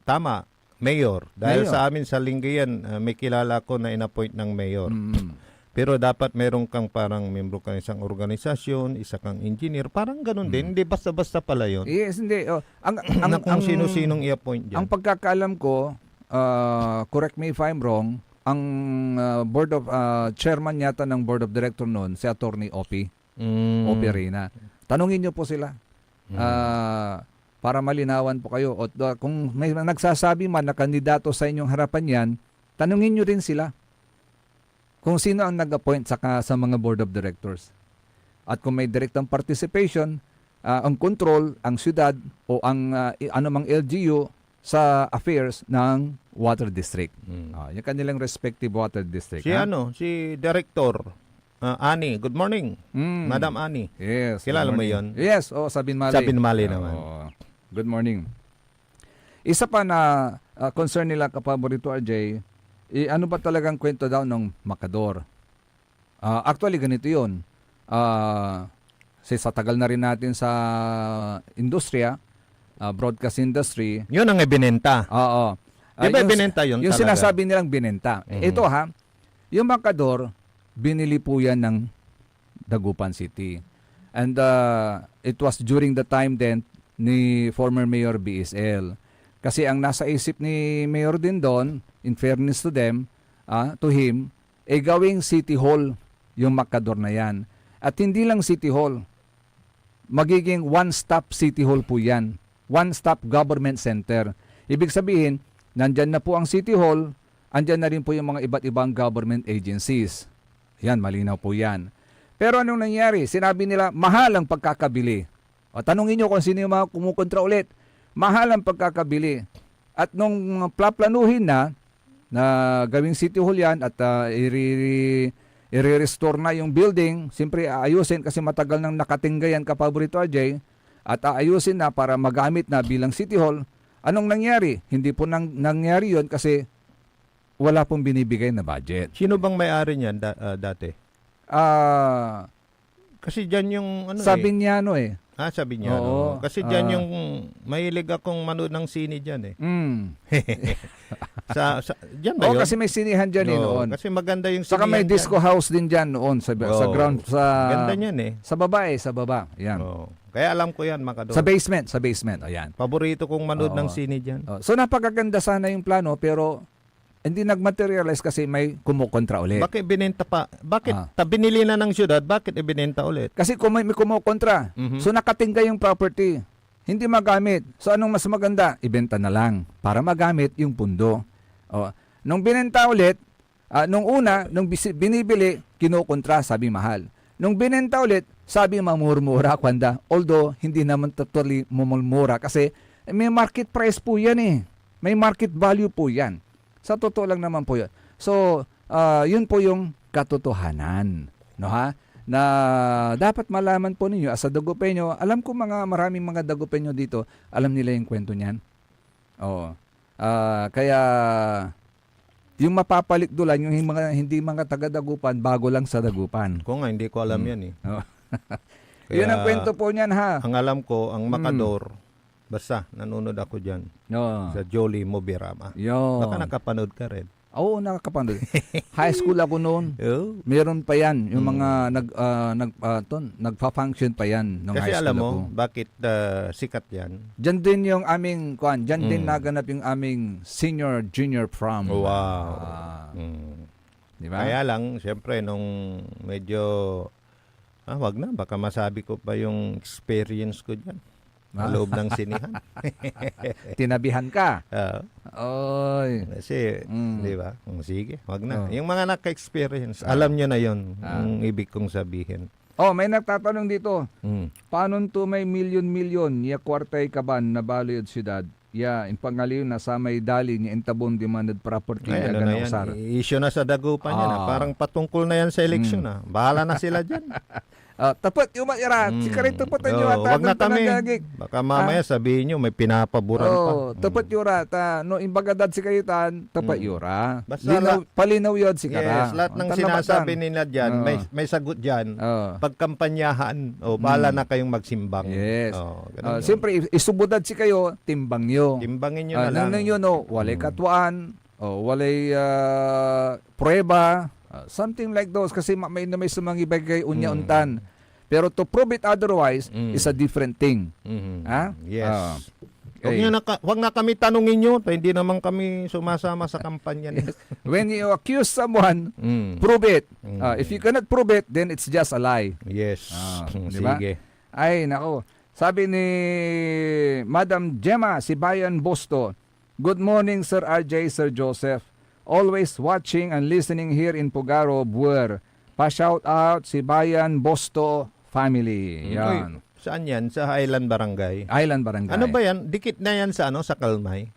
tama, mayor. Dahil sa amin sa Lingayen, may kilala ko na in-appoint ng mayor. Pero dapat meron kang parang membro ka ng isang organisasyon, isa kang engineer, parang ganun din. Hindi basta-basta pala yun. Yes, hindi. Kung sino-sinong i-appoint dyan. Ang pagkakaalam ko, correct me if I'm wrong, ang board of chairman yata ng board of director noon, si Attorney Opi Reyna. Tanungin niyo po sila. Para malinawan po kayo. O, kung may nagsasabi man na kandidato sa inyong harapan yan, tanungin nyo rin sila kung sino ang nag-appoint sa mga board of directors. At kung may direktang participation, ang control, ang syudad o ang anumang LGU sa affairs ng water district. Yung kanilang respective water district. Si Director Ani, good morning. Madam Ani. Yes. Kilala mo yun? Yes, Sabin Mali. Sabin Mali naman. Good morning. Isa pa na concern nila kapaborito RJ, ano ba talagang kwento daw ng Makador? Actually, ganito yun. Sa tagal na rin natin sa industriya, broadcast industry. Yun ang ibinenta. Oo. Di ba ibinenta yun yung talaga? Sinasabi nilang binenta. Ito yung Makador, binili po yan ng Dagupan City. And it was during the time then ni former Mayor BSL. Kasi ang nasa isip ni Mayor din doon, in fairness to them, to him, gawing City Hall yung Makador na yan. At hindi lang City Hall, magiging one-stop City Hall po yan. One-stop government center. Ibig sabihin, nandyan na po ang City Hall, andyan na rin po yung mga iba't ibang government agencies. Yan, malinaw po yan. Pero anong nangyari? Sinabi nila, mahal ang pagkakabili. O, tanungin nyo kung sino yung mga kumukontra ulit. Mahal ang pagkakabili. At nung plaplanuhin na gawing City Hall yan at i-restore na yung building, siyempre aayusin kasi matagal nang nakatinggayan Kapaborito RJ, at aayusin na para magamit na bilang City Hall. Anong nangyari? Hindi po nangyari yon kasi wala pong binibigay na budget. Sino bang may-ari niyan dati? Kasi dyan yung Sabiñano eh. Sabi niya. Oo. Kasi dyan yung mahilig akong manood ng sine dyan eh. Dyan ba yun? Kasi may sinihan dyan noon. Kasi maganda yung saka may disco house din dyan noon sa ground. Ganda niyan eh. Sa baba. Yan. Kaya alam ko yan, Makador. Sa basement. Ayan. Paborito kong manood ng sine dyan. So napakaganda sana yung plano pero hindi nagmaterialize kasi may kumukontra ulit. Bakit binenta pa? Bakit binili na ng syudad? Bakit ibinenta ulit? Kasi may kumukontra. So nakatingga yung property. Hindi magamit. So anong mas maganda? Ibenta na lang para magamit yung pundo. Nung binenta ulit, nung binibili, kinukontra, sabi mahal. Nung binenta ulit, sabi mamurmura kwanda. Although hindi naman totally mumulmura kasi may market price po yan eh. May market value po yan. Sa totoo lang naman po yun. So, yun po yung katotohanan. No, ha? Na dapat malaman po ninyo, as a Dagupeño, alam ko maraming mga Dagupeño dito, alam nila yung kwento niyan. Kaya, yung mapapalikdulan, yung hindi mga taga-Dagupan, bago lang sa Dagupan. Kung nga, hindi ko alam yan eh. Yun ang kwento po niyan, ha? Ang alam ko, ang Makador, basta, nanonood ako dyan. Sa Jolly Mobirama. Baka nakapanood ka rin. Oo, nakakapanood. High school ako noon. Meron pa yan. Yung mga nagpa-function pa yan. Nung Kasi high school alam mo, ako. bakit sikat yan? Diyan din yung aming, diyan din naganap yung aming senior, junior prom. Wow. Di ba? Kaya lang, siyempre, nung medyo, wag na, baka masabi ko pa yung experience ko dyan. Sa loob ng sinihan. Tinabihan ka. Kasi, di ba? Sige, wag na. Yung mga naka-experience, alam nyo na yon ang ibig kong sabihin. May nagtatanong dito. Paano to may milyon-milyon ya kwartay kaban na baloy at syudad? Ya, yung pangaliw na sa may dali ni entabon demanded property. Ay, na yan? Issue na sa Dagupan yan. Parang patungkol na yan sa eleksyon. Bahala na sila dyan. Tapat yung matira. Sikarito po tayo ata. Wag na kami. Baka mamaya sabihin nyo may pinapaboran pa. Tapat yura. No, imbagadad si kayitan, tapat yura. Basta palinaw yun si kara. Yes, lahat ng sinasabi nila dyan, may sagot dyan. Pagkampanyahan, bahala na kayong magsimbang. Yes. Siyempre, isubudad si kayo, timbang nyo. Timbangin nyo na lang. Nang yun, walay katuan, walay prueba, something like those kasi may sumangibay kay unya-untan. Pero to prove it otherwise is a different thing. Yes. Wag na kami tanungin nyo, hindi naman kami sumasama sa kampanya nila. When you accuse someone, prove it. If you cannot prove it, then it's just a lie. Yes. Diba? Sige. Ay, nako. Sabi ni Madam Gemma Sibayan Bosto, good morning Sir RJ, Sir Joseph. Always watching and listening here in Pugaro, Buer. Pa-shout out si Bayan Bosto family. Yan. Saan yan? Sa Island Barangay? Island Barangay. Ano ba yan? Dikit na yan sa sa Kalmay?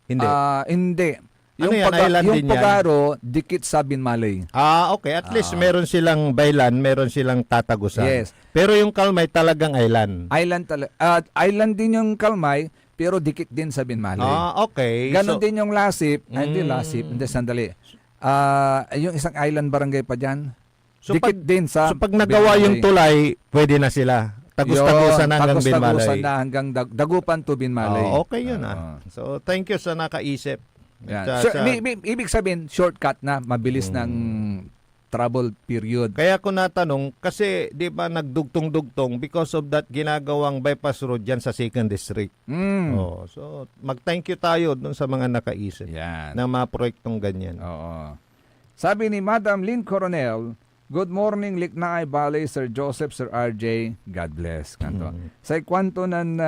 Hindi. Hindi. Ano yan? Island yung din yan? Pugaro, dikit sa Binmalay. Okay. At least meron silang baylan, meron silang tatagusan. Yes. Pero yung Kalmay talagang island. Island din yung Kalmay, pero dikit din sa Binmalay. Okay. Ganon din yung Lasip. Hindi Lasip. Hindi, sandali. Yung isang island barangay pa dyan. So dikit din sa So pag nagawa yung tulay, pwede na sila. Tagus-tagusan na hanggang Binmalay. Tagus-tagusan na hanggang Dagupan to Binmalay. Okay yun So thank you sa nakaisip. Ibig sabihin, shortcut na, mabilis ng trouble period. Kaya ko natanong, kasi di ba nagdugtong-dugtong because of that ginagawang bypass road dyan sa 2nd District. So mag-thank you tayo dun sa mga nakaisip ng mga proyektong ganyan. Sabi ni Madam Lynn Coronel, good morning Liknaay Valley, Sir Joseph, Sir RJ, God bless. Sa ikwanto ng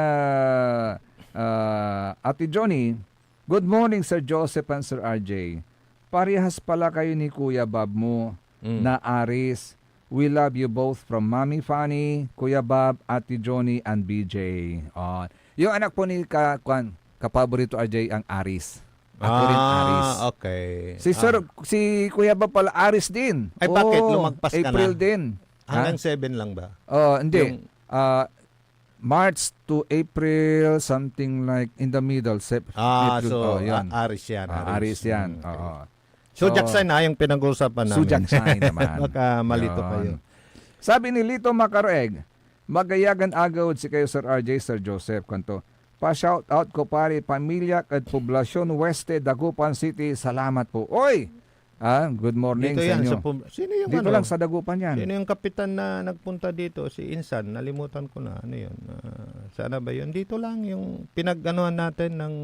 Ate Johnny, good morning Sir Joseph and Sir RJ. Parehas pala kayo ni Kuya Bob mo na Aris. We love you both from Mommy Fanny, Kuya Bob, Ate Johnny, and BJ. Yung anak po ni Kapaborito RJ ang Aris. Ako rin Aris. Okay. Si Kuya ba pala Aris din. Ay, bakit? Lumagpas ka na? April din. Hanggang 7 lang ba? Hindi. March to April, something like in the middle. So, yan. Aris yan. Aris yan. Okay. Oo. Zodiac sign na yung pinag-uusapan namin. Zodiac sign naman. Baka malito Yun. kayo. Sabi ni Lito Macaroeg, magayagan agawad si kayo Sir RJ, Sir Joseph, kanto. Pa-shout out ko pare, pamilya at poblasyon Weste, Dagupan City. Salamat po. Oy! Good morning Dito sa yan, inyo. sino yung Dito lang sa Dagupan yan. Sino yung kapitan na nagpunta dito? Si Insan, nalimutan ko na. Ano yun? Sana ba yun? Dito lang yung pinag-anuhan natin ng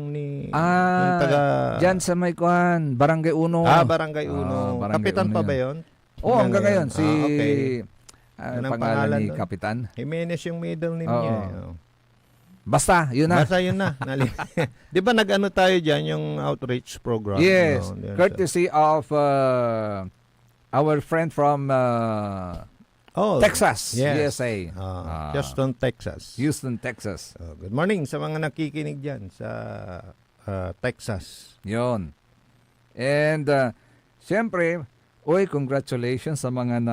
yung taga... Dyan sa may kuhan, Barangay Uno. Barangay Uno. Barangay Kapitan Uno pa yan. ba yun? Hanggang ngayon. Si... Okay. Anong pangalan ni doon? Kapitan? Jimenez yung middle name niya. Basta, yun na. Basta yun na. Di ba nag-ano tayo dyan, yung outreach program? Yes. No, Courtesy of our friend from Texas, yes. USA. Houston, Texas. Good morning sa mga nakikinig dyan sa Texas. Yun. And, siyempre, congratulations sa mga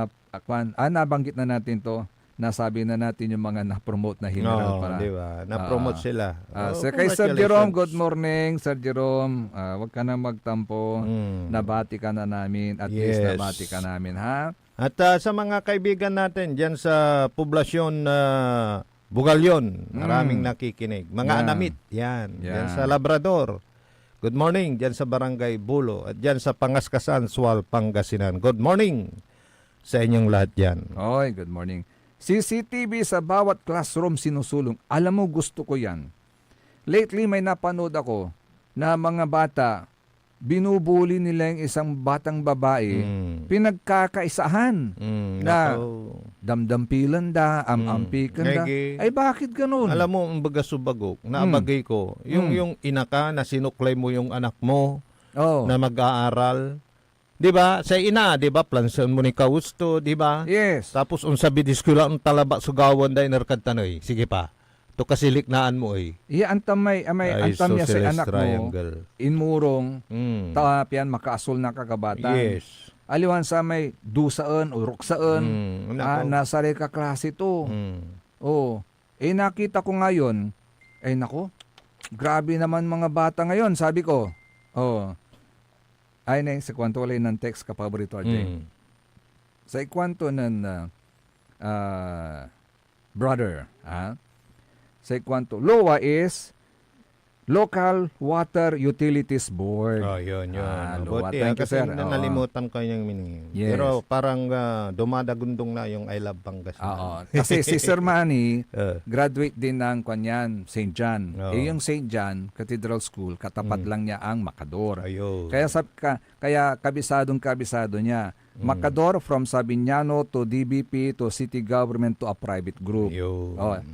nabanggit na natin to. Nasabi na natin yung mga na-promote na general para. Di ba? Na-promote sila. Kay Sir Jerome, good morning. Sir Jerome, wag ka na magtampo. Nabati ka na namin. At least nabati ka namin, ha? At sa mga kaibigan natin dyan sa poblasyon Bugalyon, maraming nakikinig. Mga Anamit, yan. Dyan sa Labrador. Good morning. Dyan sa Barangay Bulo. At dyan sa Pangaskasan, Sual, Pangasinan. Good morning sa inyong lahat dyan. Good morning. CCTV sa bawat classroom sinusulong. Alam mo, gusto ko yan. Lately, may napanood ako na mga bata, binubuli nila yung isang batang babae, pinagkakaisahan na damdampilan da, amampikan da. Ay, bakit ganun? Alam mo, ang bagasubagok, naabagay ko, yung ina ka na sinuklay mo yung anak mo na mag-aaral. 'Di ba? Sa ina, 'di ba? Plansan mo ni kausto, 'di ba? Yes. Tapos unsa bidiskula ang talaba sugawan day narkad tanoy. Sige pa. To kasiliknaan mo ay. Iya antam niya sa anak mo. Inmurong tapian makaasul na kagabatan. Yes. Aliwan sa may dusaan o ruksaan. Nasa ka klase to. Nakita ko ngayon, nako. Grabe naman mga bata ngayon, sabi ko. Ay na sa kwanto walay ng text kapaborito RJ. Sa kwanto ng brother, sa kwanto LOA is Local Water Utilities Board. Yun. Thank you, kasi sir. nalimutan ko yung meaning. Yes. Pero parang dumadagundong na yung I Love Pangasinan. Kasi si Sir Manny, graduate din ng kanyan, St. John. Yung St. John Cathedral School, katapat lang niya ang Macador. Kaya kabisado niya. Macador from Sabiñano to DBP to city government to a private group.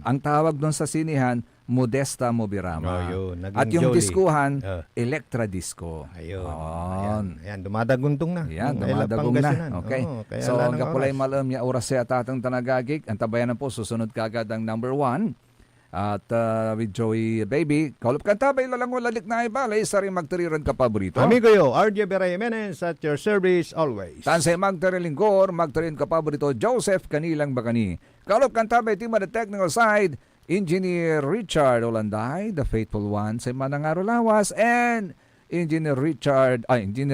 Ang tawag doon sa sinihan, Modesta Mobirama. At yung diskuhan, Electra Disco. Ayan, dumadagundong na. Dumadagong na. Okay. So, gapulay malam niya oras sa atatang tanagagig. Ang tabayanan po, susunod kagad ang number 1. At with Joey Baby, kaulap kanta ba ilalangon ladik na ibalay sa rin magtariran ka paborito? Amigo yo, RJ Beray Jimenez at your service always. Tansay magtarilingkor, magtarin ka paborito, Joseph Kanilang Bakani. Kaulap kanta ba itima the technical side, Engineer Richard Olanday, the faithful one, sa Manangaro Lawas, and Engineer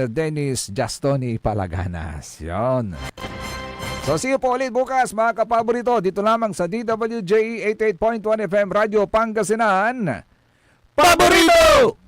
Dennis Jastoni Palaganas. Yon. So see you po ulit bukas mga kapaborito dito lamang sa DWJ 88.1 FM Radio Pangasinan. Paborito!